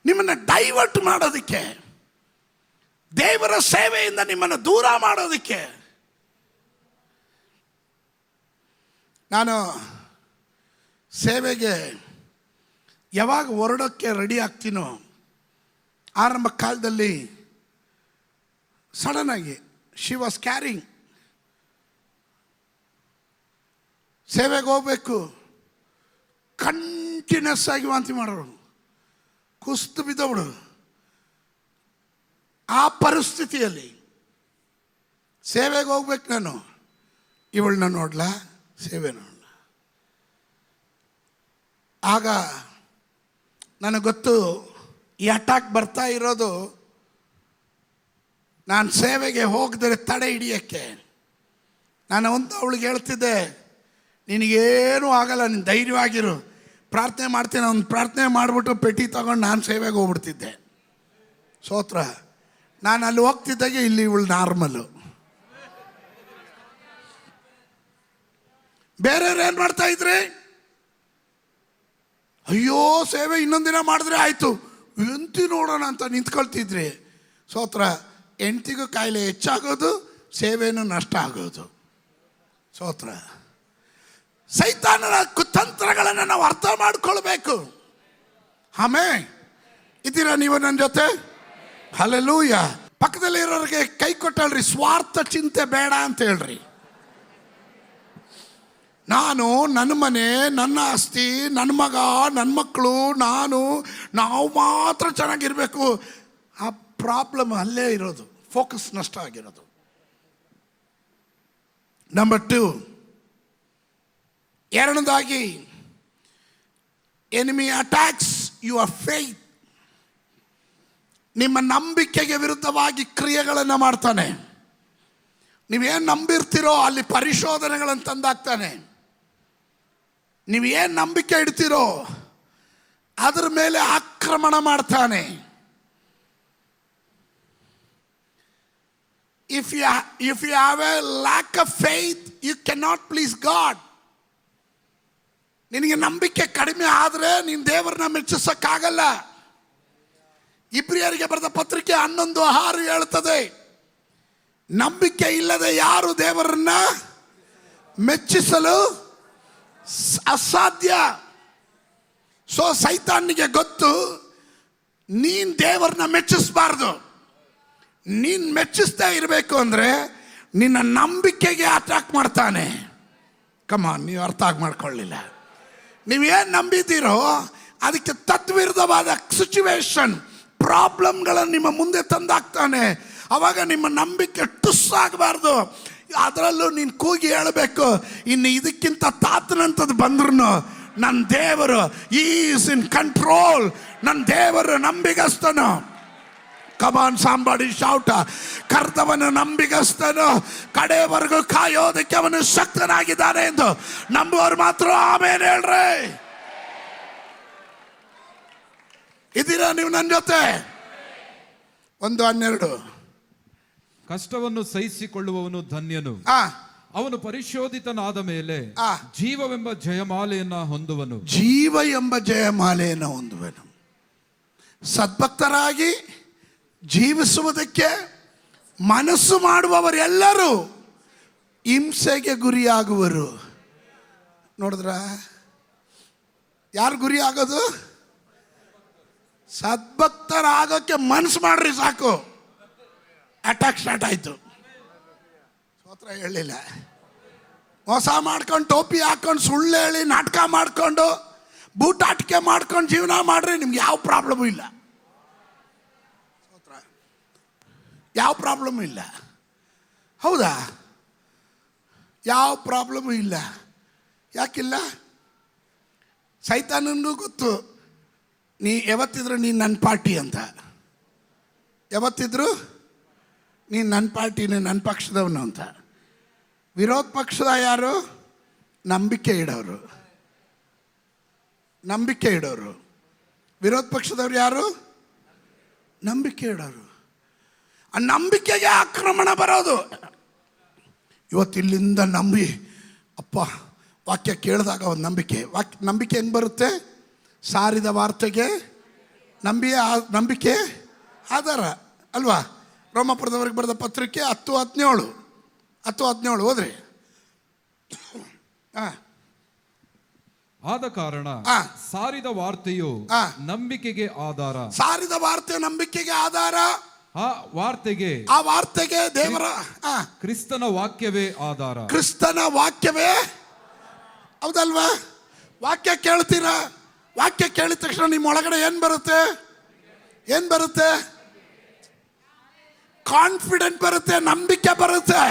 ನಿಮ್ಮನ್ನು ಡೈವರ್ಟ್ ಮಾಡೋದಕ್ಕೆ, ದೇವರ ಸೇವೆಯಿಂದ ನಿಮ್ಮನ್ನು ದೂರ ಮಾಡೋದಕ್ಕೆ. ನಾನು ಸೇವೆಗೆ ಯಾವಾಗ ಹೊರಡೋಕ್ಕೆ ರೆಡಿ ಆಗ್ತೀನೋ, ಆರಂಭ ಕಾಲದಲ್ಲಿ ಸಡನ್ನಾಗಿ ಶಿ ವಾಸ್ ಕ್ಯಾರಿಂಗ್, ಸೇವೆಗೆ ಹೋಗ್ಬೇಕು, ಕಂಟಿನ್ಯೂಸ್ ಆಗಿ ವಾಂತಿ ಮಾಡೋರು, ಕುಸ್ತು ಬಿದ್ದವಳು. ಆ ಪರಿಸ್ಥಿತಿಯಲ್ಲಿ ಸೇವೆಗೆ ಹೋಗ್ಬೇಕು ನಾನು. ಇವಳನ್ನ ನೋಡ್ಲಾ, ಸೇವೆ ನೋಡ್ಲ. ಆಗ ನನಗೆ ಗೊತ್ತು ಈ ಅಟ್ಯಾಕ್ ಬರ್ತಾ ಇರೋದು ನಾನು ಸೇವೆಗೆ ಹೋಗದರೆ ತಡೆ ಹಿಡಿಯೋಕ್ಕೆ. ನಾನು ಒಂದು ಅವಳಿಗೆ ಹೇಳ್ತಿದ್ದೆ, ನಿನಗೇನೂ ಆಗಲ್ಲ, ನೀನು ಧೈರ್ಯವಾಗಿರು, ಪ್ರಾರ್ಥನೆ ಮಾಡ್ತೀನಿ. ಅವ್ನು ಪ್ರಾರ್ಥನೆ ಮಾಡಿಬಿಟ್ಟು ಪೆಟ್ಟಿ ತಗೊಂಡು ನಾನು ಸೇವೆಗೆ ಹೋಗ್ಬಿಡ್ತಿದ್ದೆ. ಸ್ತೋತ್ರ. ನಾನು ಅಲ್ಲಿ ಹೋಗ್ತಿದ್ದಾಗೆ ಇಲ್ಲಿ ಇವಳು ನಾರ್ಮಲು. ಬೇರೆಯವ್ರು ಏನು ಮಾಡ್ತಾ ಇದ್ರಿ? ಅಯ್ಯೋ ಸೇವೆ ಇನ್ನೊಂದಿನ ಮಾಡಿದ್ರೆ ಆಯಿತು, ಎಂತಿ ನೋಡೋಣ ಅಂತ ನಿಂತ್ಕೊಳ್ತಿದ್ರಿ. ಸ್ತೋತ್ರ. ಹೆಂಡ್ತಿಗೂ ಕಾಯಿಲೆ ಹೆಚ್ಚಾಗೋದು, ಸೇವೆನೂ ನಷ್ಟ ಆಗೋದು. ಸ್ತೋತ್ರ. ಸೈತಾನನ ಕುತಂತ್ರಗಳನ್ನು ನಾವು ಅರ್ಥ ಮಾಡ್ಕೊಳ್ಬೇಕು. ಆಮೇಲೆ ಇದ್ದೀರಾ ನೀವು ನನ್ನ ಜೊತೆ? ಹಲ್ಲೆಲೂಯ. ಪಕ್ಕದಲ್ಲಿರೋರಿಗೆ ಕೈ ಕೊಟ್ಟಳ್ರಿ, ಸ್ವಾರ್ಥ ಚಿಂತೆ ಬೇಡ ಅಂತ ಹೇಳ್ರಿ. ನಾನು, ನನ್ನ ಮನೆ, ನನ್ನ ಆಸ್ತಿ, ನನ್ನ ಮಗ, ನನ್ನ ಮಕ್ಕಳು, ನಾವು ಮಾತ್ರ ಚೆನ್ನಾಗಿರಬೇಕು. ಆ ಪ್ರಾಬ್ಲಮ್ ಅಲ್ಲೇ ಇರೋದು, ಫೋಕಸ್ ನಷ್ಟ ಆಗಿರೋದು. ನಂಬರ್ 2, ಎರಡನೇದಾಗಿ, ಎನಿಮಿ ಅಟ್ಯಾಕ್ಸ್ ಯುವರ್ ಫೇತ್. ನಿಮ್ಮ ನಂಬಿಕೆಗೆ ವಿರುದ್ಧವಾಗಿ ಕ್ರಿಯೆಗಳನ್ನು ಮಾಡ್ತಾನೆ. ನೀವೇನು ನಂಬಿರ್ತೀರೋ ಅಲ್ಲಿ ಪರಿಶೋಧನೆಗಳನ್ನು ತಂದಾಕ್ತಾನೆ. ನೀವೇನು ನಂಬಿಕೆ ಇಡ್ತೀರೋ ಅದರ ಮೇಲೆ ಆಕ್ರಮಣ ಮಾಡ್ತಾನೆ. If you have a lack of faith, you cannot please God. ನಿನಗೆ ನಂಬಿಕೆ ಕಡಿಮೆ ಆದರೆ ನೀನು ದೇವರನ್ನ ಮೆಚ್ಚಿಸಕ್ಕಾಗಲ್ಲ. ಇಬ್ರಿಯರಿಗೆ ಬರೆದ ಪತ್ರಿಕೆ 11:6 ಹೇಳ್ತದೆ, ನಂಬಿಕೆ ಇಲ್ಲದೆ ಯಾರು ದೇವರನ್ನ ಮೆಚ್ಚಿಸಲು ಅಸಾಧ್ಯ. ಸೊ ಸೈತಾನಿಗೆ ಗೊತ್ತು, ನೀನು ದೇವರನ್ನ ಮೆಚ್ಚಿಸಬಾರ್ದು. ನೀನು ಮೆಚ್ಚಿಸ್ತಾ ಇರಬೇಕು ಅಂದರೆ ನಿನ್ನ ನಂಬಿಕೆಗೆ ಅಟ್ಯಾಕ್ ಮಾಡ್ತಾನೆ. ಕಮಾನ್, ನೀವು ಅರ್ಥ ಮಾಡ್ಕೊಳ್ಳಿಲ್ಲ. ನೀವೇನು ನಂಬಿದ್ದೀರೋ ಅದಕ್ಕೆ ತದ್ವಿರುದ್ಧವಾದ ಸಿಚುವೇಶನ್, ಪ್ರಾಬ್ಲಮ್ಗಳನ್ನು ನಿಮ್ಮ ಮುಂದೆ ತಂದಾಕ್ತಾನೆ. ಅವಾಗ ನಿಮ್ಮ ನಂಬಿಕೆ ಟುಸ್ಸಾಗಬಾರ್ದು. ಅದರಲ್ಲೂ ನೀನು ಕೂಗಿ ಹೇಳಬೇಕು, ಇನ್ನು ಇದಕ್ಕಿಂತ ತಾತನಂಥದ್ದು ಬಂದ್ರೂ ನನ್ನ ದೇವರು ಈಸ್ ಇನ್ ಕಂಟ್ರೋಲ್, ನನ್ನ ದೇವರು ನಂಬಿಗಸ್ತನು. ಕಮಾನ್ ಸಾಂಬಾಡಿ ಶೌಟ. ಕರ್ತವನು ನಂಬಿಗಸ್ತನು, ಕಡೆಯವರೆಗೂ ಕಾಯೋದಕ್ಕೆ ಅವನು ಶಕ್ತನಾಗಿದ್ದಾನೆ ಎಂದು ನಂಬುವವರು ಮಾತ್ರ ಆಮೇಲೆ ಹೇಳ್ರಿ. ಇದ್ದೀರಾ ನೀವು ನನ್ನ ಜೊತೆ? 1:12. ಕಷ್ಟವನ್ನು ಸಹಿಸಿಕೊಳ್ಳುವವನು ಧನ್ಯನು, ಅವನು ಪರಿಶೋಧಿತನಾದ ಮೇಲೆ ಜೀವವೆಂಬ ಜಯಮಾಲೆಯನ್ನ ಹೊಂದುವನು. ಜೀವ ಎಂಬ ಜಯಮಾಲೆಯನ್ನು ಹೊಂದುವನು. ಸದ್ಭಕ್ತರಾಗಿ ಜೀವಿಸುವುದಕ್ಕೆ ಮನಸ್ಸು ಮಾಡುವವರೆಲ್ಲರೂ ಹಿಂಸೆಗೆ ಗುರಿಯಾಗುವರು. ನೋಡಿದ್ರ, ಯಾರು ಗುರಿ ಆಗೋದು? ಸದ್ಭಕ್ತರಾಗೋಕ್ಕೆ ಮನಸ್ಸು ಮಾಡ್ರಿ ಸಾಕು, ಅಟ್ಯಾಕ್ ಸ್ಟಾರ್ಟ್ ಆಯಿತು. ಸ್ತೋತ್ರ. ಹೇಳಲಿಲ್ಲ, ಮೋಸ ಮಾಡ್ಕೊಂಡು, ಟೋಪಿ ಹಾಕೊಂಡು, ಸುಳ್ಳು ಹೇಳಿ, ನಾಟಕ ಮಾಡಿಕೊಂಡು, ಬೂಟಾಟಿಕೆ ಮಾಡ್ಕೊಂಡು ಜೀವನ ಮಾಡ್ರಿ, ನಿಮ್ಗೆ ಯಾವ ಪ್ರಾಬ್ಲಮು ಇಲ್ಲ. ಯಾವ ಪ್ರಾಬ್ಲಮ್ಮು ಇಲ್ಲ. ಹೌದಾ? ಯಾವ ಪ್ರಾಬ್ಲಮ್ಮು ಇಲ್ಲ. ಯಾಕಿಲ್ಲ? ಸೈತಾನನಿಗೂ ಗೊತ್ತು ನೀ ಯಾವತ್ತಿದ್ರು ನೀನು ನನ್ನ ಪಾರ್ಟಿ ಅಂತ. ಯಾವತ್ತಿದ್ರು ನೀನು ನನ್ನ ಪಾರ್ಟಿನೇ, ನನ್ನ ಪಕ್ಷದವನು ಅಂತ. ವಿರೋಧ ಪಕ್ಷದ ಯಾರು? ನಂಬಿಕೆ ಇಡೋರು. ನಂಬಿಕೆ ಇಡೋರು. ವಿರೋಧ ಪಕ್ಷದವ್ರು ಯಾರು? ನಂಬಿಕೆ ಇಡೋರು. ಆ ನಂಬಿಕೆಗೆ ಆಕ್ರಮಣ ಬರೋದು. ಇವತ್ತಿಲ್ಲಿಂದ ನಂಬಿ ಅಪ್ಪ ವಾಕ್ಯ ಕೇಳಿದಾಗ ಒಂದು ನಂಬಿಕೆ ಹೆಂಗೆ ಬರುತ್ತೆ? ಸಾರಿದ ವಾರ್ತೆಗೆ ನಂಬಿಕೆ ಆಧಾರ ಅಲ್ವಾ? ರೋಮಾಪುರದವರೆಗೆ ಬರೆದ ಪತ್ರಿಕೆ 10:17 ಹೋದ್ರಿ. ಆದ ಕಾರಣ ಸಾರಿದ ವಾರ್ತೆಯು ನಂಬಿಕೆಗೆ ಆಧಾರ. ಸಾರಿದ ವಾರ್ತೆ ನಂಬಿಕೆಗೆ ಆಧಾರ. ಆ ವಾರ್ತೆಗೆ ದೇವರ ಕ್ರಿಸ್ತನ ವಾಕ್ಯವೇ ಆಧಾರ. ಕ್ರಿಸ್ತನ ವಾಕ್ಯವೇ. ಹೌದಲ್ವಾ? ವಾಕ್ಯ ಕೇಳ್ತೀರಾ? ವಾಕ್ಯ ಕೇಳಿದ ತಕ್ಷಣ ನಿಮ್ಮ ಒಳಗಡೆ ಏನು ಬರುತ್ತೆ? ಕಾನ್ಫಿಡೆಂಟ್ ಬರುತ್ತೆ, ನಂಬಿಕೆ ಬರುತ್ತೆ.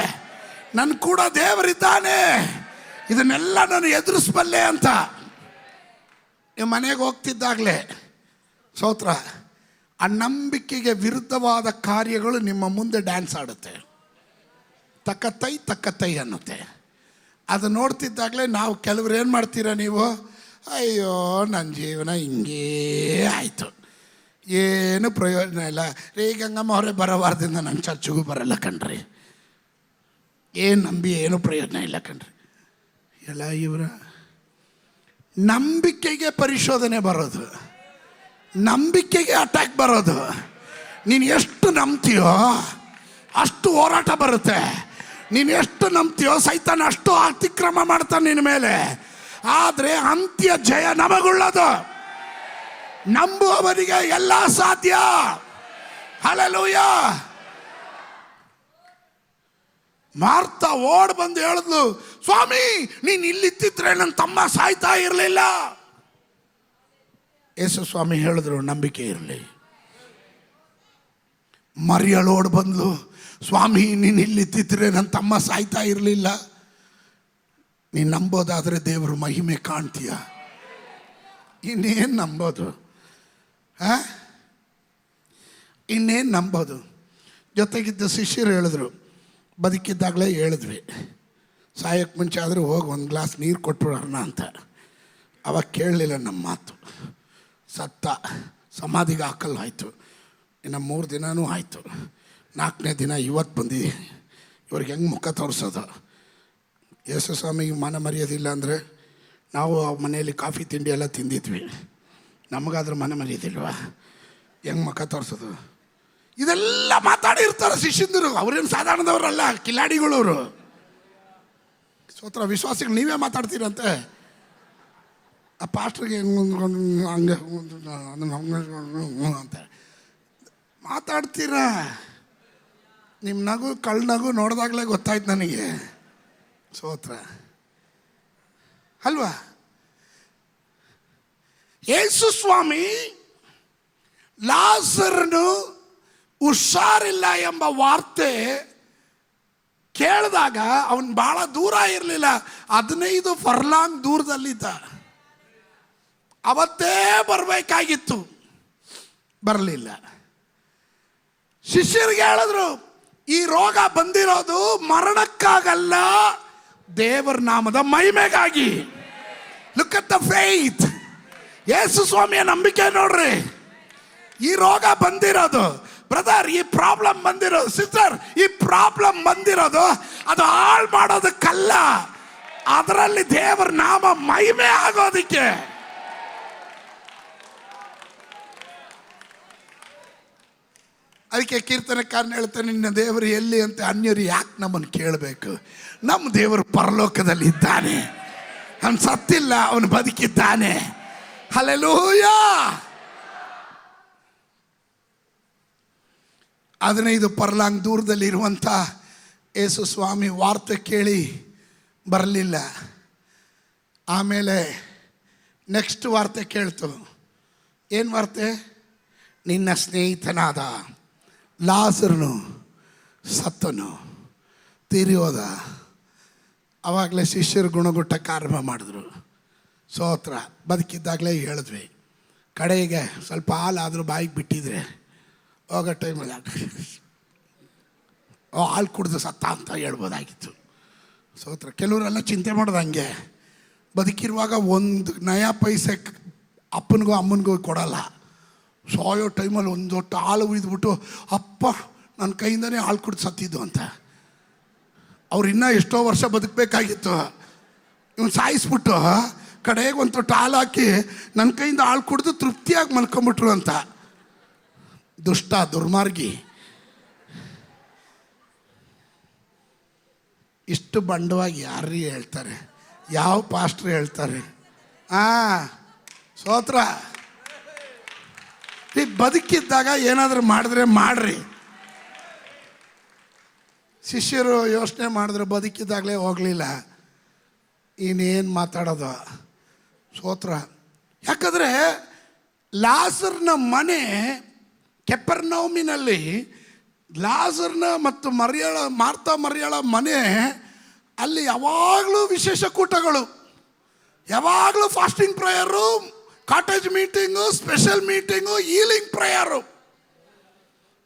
ನನ್ನ ಕೂಡ ದೇವರಿದ್ದಾನೆ, ಇದನ್ನೆಲ್ಲ ನಾನು ಎದುರಿಸಬಲ್ಲೆ ಅಂತ. ನೀವು ಮನೆಗೆ ಹೋಗ್ತಿದ್ದಾಗಲೇ ಸ್ತೋತ್ರ, ಆ ನಂಬಿಕೆಗೆ ವಿರುದ್ಧವಾದ ಕಾರ್ಯಗಳು ನಿಮ್ಮ ಮುಂದೆ ಡ್ಯಾನ್ಸ್ ಆಡುತ್ತೆ. ತಕ್ಕತ್ತೈ ಅನ್ನುತ್ತೆ. ಅದು ನೋಡ್ತಿದ್ದಾಗಲೇ ನಾವು ಕೆಲವ್ರು ಏನು ಮಾಡ್ತೀರಾ ನೀವು? ಅಯ್ಯೋ ನನ್ನ ಜೀವನ ಹಿಂಗೇ ಆಯಿತು, ಏನು ಪ್ರಯೋಜನ ಇಲ್ಲ ರೀ. ಗಂಗಮ್ಮ ಅವರೇ ಬರೋ ವಾರದಿಂದ ನನ್ನ ಚರ್ಚಿಗೂ ಬರಲ್ಲ ಕಣ್ರಿ, ಏನು ನಂಬಿ ಏನು ಪ್ರಯೋಜನ ಇಲ್ಲ ಕಣ್ರಿ. ಎಲ್ಲ ಇವರ ನಂಬಿಕೆಗೆ ಪರಿಶೋಧನೆ ಬರೋದು, ನಂಬಿಕೆಗೆ ಅಟ್ಯಾಕ್ ಬರೋದು. ನೀನು ಎಷ್ಟು ನಂಬ್ತೀಯೋ ಅಷ್ಟು ಹೋರಾಟ ಬರುತ್ತೆ. ನೀನು ಎಷ್ಟು ನಂಬ್ತೀಯೋ ಸೈತಾನ ಅಷ್ಟು ಅತಿಕ್ರಮ ಮಾಡ್ತಾನೆ ನಿನ್ನ ಮೇಲೆ. ಆದರೆ ಅಂತ್ಯ ಜಯ ನಮಗುಳ್ಳದು. ನಂಬುವವರಿಗೆ ಎಲ್ಲ ಸಾಧ್ಯ. ಹಲ್ಲೆಲೂಯಾ. ಮಾರ್ತಾ ಓಡ್ ಬಂದು ಹೇಳಿದ್ಲು, ಸ್ವಾಮಿ ನೀನು ಇಲ್ಲಿದ್ದಿದ್ರೆ ನನ್ನ ತಮ್ಮ ಸಾಯ್ತಾ ಇರಲಿಲ್ಲ. ಯೇಸು ಸ್ವಾಮಿ ಹೇಳಿದ್ರು, ನಂಬಿಕೆ ಇರಲಿ. ಮರಿಯಳೋಡ್ ಬಂದ್ಲು, ಸ್ವಾಮಿ ನೀನು ಇಲ್ಲಿದ್ದಿದ್ರೆ ನನ್ನ ತಮ್ಮ ಸಾಯ್ತಾ ಇರಲಿಲ್ಲ. ನೀನು ನಂಬೋದಾದರೆ ದೇವರು ಮಹಿಮೆ ಕಾಣ್ತೀಯ. ಇನ್ನೇನು ನಂಬೋದು? ಇನ್ನೇನು ನಂಬೋದು? ಜೊತೆಗಿದ್ದ ಶಿಷ್ಯರು ಹೇಳಿದ್ರು, ಬದುಕಿದ್ದಾಗಲೇ ಹೇಳಿದ್ವಿ, ಸಾಯಕ್ಕೆ ಮುಂಚೆ ಆದರೂ ಹೋಗಿ ಒಂದು ಗ್ಲಾಸ್ ನೀರು ಕೊಟ್ಬಿಡೋಣ ಅಂತ. ಅವಾಗ ಕೇಳಲಿಲ್ಲ ನಮ್ಮ ಮಾತು. ಸತ್ತ, ಸಮಾಧಿಗೆ ಹಾಕಲ್ಲಾಯಿತು. ಇನ್ನು 3 ದಿನವೂ ಆಯಿತು. 4ನೇ ದಿನ ಇವತ್ತು ಬಂದಿದೆ. ಇವ್ರಿಗೆ ಹೆಂಗೆ ಮುಖ ತೋರಿಸೋದು? ಯೇಸು ಸ್ವಾಮಿಗೆ ಮಾನ ಮರ್ಯಾದಿಲ್ಲ ಅಂದರೆ ನಾವು ಮನೆಯಲ್ಲಿ ಕಾಫಿ ತಿಂಡಿ ಎಲ್ಲ ತಿಂದಿದ್ವಿ, ನಮಗಾದ್ರೂ ಮನೆ ಮರ್ಯಾದಿಲ್ವಾ? ಹೆಂಗೆ ಮುಖ ತೋರಿಸೋದು? ಇದೆಲ್ಲ ಮಾತಾಡಿರ್ತಾರೆ ಶಿಷ್ಯಂದರು. ಅವ್ರೇನು ಸಾಧಾರಣದವರಲ್ಲ, ಕಿಲಾಡಿಗಳವರು. ಸ್ತೋತ್ರ. ವಿಶ್ವಾಸಿಗಳು ನೀವೇ ಮಾತಾಡ್ತೀರಂತೆ. ಆ ಪಾಸ್ಟ್ರಿಗೆ ಹಂಗೆ ಅಂತ ಮಾತಾಡ್ತೀರಾ. ನಿಮ್ಮ ನಗು ನಗು ನೋಡಿದಾಗಲೇ ಗೊತ್ತಾಯ್ತು ನನಗೆ. ಸ್ತೋತ್ರ ಅಲ್ವಾ? ಯೇಸು ಸ್ವಾಮಿ ಲಾಜರನು ಹುಷಾರಿಲ್ಲ ಎಂಬ ವಾರ್ತೆ ಕೇಳಿದಾಗ ಅವನು ಬಹಳ ದೂರ ಇರಲಿಲ್ಲ, 15 ಫರ್ಲಾಂಗ್ ದೂರದಲ್ಲಿದ್ದ. ಅವತ್ತೇ ಬರಬೇಕಾಗಿತ್ತು, ಬರಲಿಲ್ಲ. ಶಿಷ್ಯರಿಗೆ ಹೇಳಿದ್ರು, ಈ ರೋಗ ಬಂದಿರೋದು ಮರಣಕ್ಕಾಗಲ್ಲ, ದೇವರ ನಾಮದ ಮಹಿಮೆಗಾಗಿ. Look at the faith. Yesu ಸ್ವಾಮಿಯ ನಂಬಿಕೆ ನೋಡ್ರಿ. ಈ ರೋಗ ಬಂದಿರೋದು ಬ್ರದರ್, ಈ ಪ್ರಾಬ್ಲಮ್ ಬಂದಿರೋದು ಸಿಸ್ಟರ್, ಈ ಪ್ರಾಬ್ಲಮ್ ಬಂದಿರೋದು ಅದು ಹಾಳು ಮಾಡೋದಕ್ಕಲ್ಲ, ಅದರಲ್ಲಿ ದೇವರ ನಾಮ ಮಹಿಮೆ ಆಗೋದಿಕ್ಕೆ. ಅದಕ್ಕೆ ಕೀರ್ತನಕಾರನ ಹೇಳ್ತಾನೆ, ನಿನ್ನ ದೇವರು ಎಲ್ಲಿ ಅಂತ ಅನ್ಯರು ಯಾಕೆ ನಮ್ಮನ್ನು ಕೇಳಬೇಕು? ನಮ್ಮ ದೇವರು ಪರಲೋಕದಲ್ಲಿ ಇದ್ದಾನೆ, ಅವನು ಸತ್ತಿಲ್ಲ, ಅವನು ಬದುಕಿದ್ದಾನೆ. ಹಲ್ಲೆಲೂಯಾ. 15 ಫರ್ಲಾಂಗ್ ದೂರದಲ್ಲಿ ಇರುವಂಥ ಯೇಸು ಸ್ವಾಮಿ ವಾರ್ತೆ ಕೇಳಿ ಬರಲಿಲ್ಲ. ಆಮೇಲೆ ನೆಕ್ಸ್ಟ್ ವಾರ್ತೆ ಕೇಳ್ತು. ಏನು ವಾರ್ತೆ? ನಿನ್ನ ಸ್ನೇಹಿತನಾದ ಲಾಜರನು ಸತ್ತನು, ತೀರಿ ಹೋದ. ಆವಾಗಲೇ ಶಿಷ್ಯರು ಗುಣಗುಟ್ಟಕ್ಕೆ ಆರಂಭ ಮಾಡಿದ್ರು. ಸ್ತೋತ್ರ. ಬದುಕಿದ್ದಾಗಲೇ ಹೇಳಿದ್ವಿ, ಕಡೆಗೆ ಸ್ವಲ್ಪ ಹಾಲಾದರೂ ಬಾಯಿಗೆ ಬಿಟ್ಟಿದ್ರೆ ಹೋಗೋ ಟೈಮಲ್ಲಿ ಹಾಲು ಕುಡ್ದು ಸತ್ತ ಅಂತ ಹೇಳ್ಬೋದಾಗಿತ್ತು. ಸ್ತೋತ್ರ. ಕೆಲವರೆಲ್ಲ ಚಿಂತೆ ಮಾಡೋದು ಹಂಗೆ, ಬದುಕಿರುವಾಗ ಒಂದು ನಯಾ ಪೈಸೆ ಅಪ್ಪನಿಗೂ ಅಮ್ಮನಿಗೂ ಕೊಡಲ್ಲ. ಸಾಯೋ ಟೈಮಲ್ಲಿ ಒಂದು ಹೊಟ್ಟು ಹಾಲು ಉಯ್ದುಬಿಟ್ಟು ಅಪ್ಪ ನನ್ನ ಕೈಯಿಂದನೇ ಹಾಲು ಕುಡ್ದು ಸತ್ತಿದ್ದು ಅಂತ. ಅವ್ರು ಇನ್ನೂ ಎಷ್ಟೋ ವರ್ಷ ಬದುಕಬೇಕಾಗಿತ್ತು. ಇವನು ಸಾಯಿಸ್ಬಿಟ್ಟು ಕಡೆಗೆ ಒಂದು ತೊಟ್ಟು ಹಾಲು ಹಾಕಿ ನನ್ನ ಕೈಯಿಂದ ಹಾಲು ಕುಡಿದು ತೃಪ್ತಿಯಾಗಿ ಮಲ್ಕೊಂಬಿಟ್ರು ಅಂತ. ದುಷ್ಟ, ದುರ್ಮಾರ್ಗಿ. ಇಷ್ಟು ಬಂಡವಾಗಿ ಯಾರೀ ಹೇಳ್ತಾರೆ? ಯಾವ ಪಾಸ್ಟ್ರು ಹೇಳ್ತಾರೆ? ಸ್ತೋತ್ರ. ಈ ಬದುಕಿದ್ದಾಗ ಏನಾದರೂ ಮಾಡಿದ್ರೆ ಮಾಡ್ರಿ. ಶಿಷ್ಯರು ಯೋಚನೆ ಮಾಡಿದ್ರೆ ಬದುಕಿದ್ದಾಗಲೇ ಹೋಗಲಿಲ್ಲ, ಇನ್ನೇನು ಮಾತಾಡೋದು? ಸ್ತೋತ್ರ. ಯಾಕಂದರೆ ಲಾಜರ್ನ ಮನೆ ಕೆಪರ್ನೌಮಿನಲ್ಲಿ, ಲಾಜರ್ನ ಮತ್ತು ಮಾರ್ತಾ ಮರಿಯಳ ಮನೆ ಅಲ್ಲಿ ಯಾವಾಗಲೂ ವಿಶೇಷ ಕೂಟಗಳು, ಯಾವಾಗಲೂ fasting prayer, cottage meeting, special meeting, healing prayer.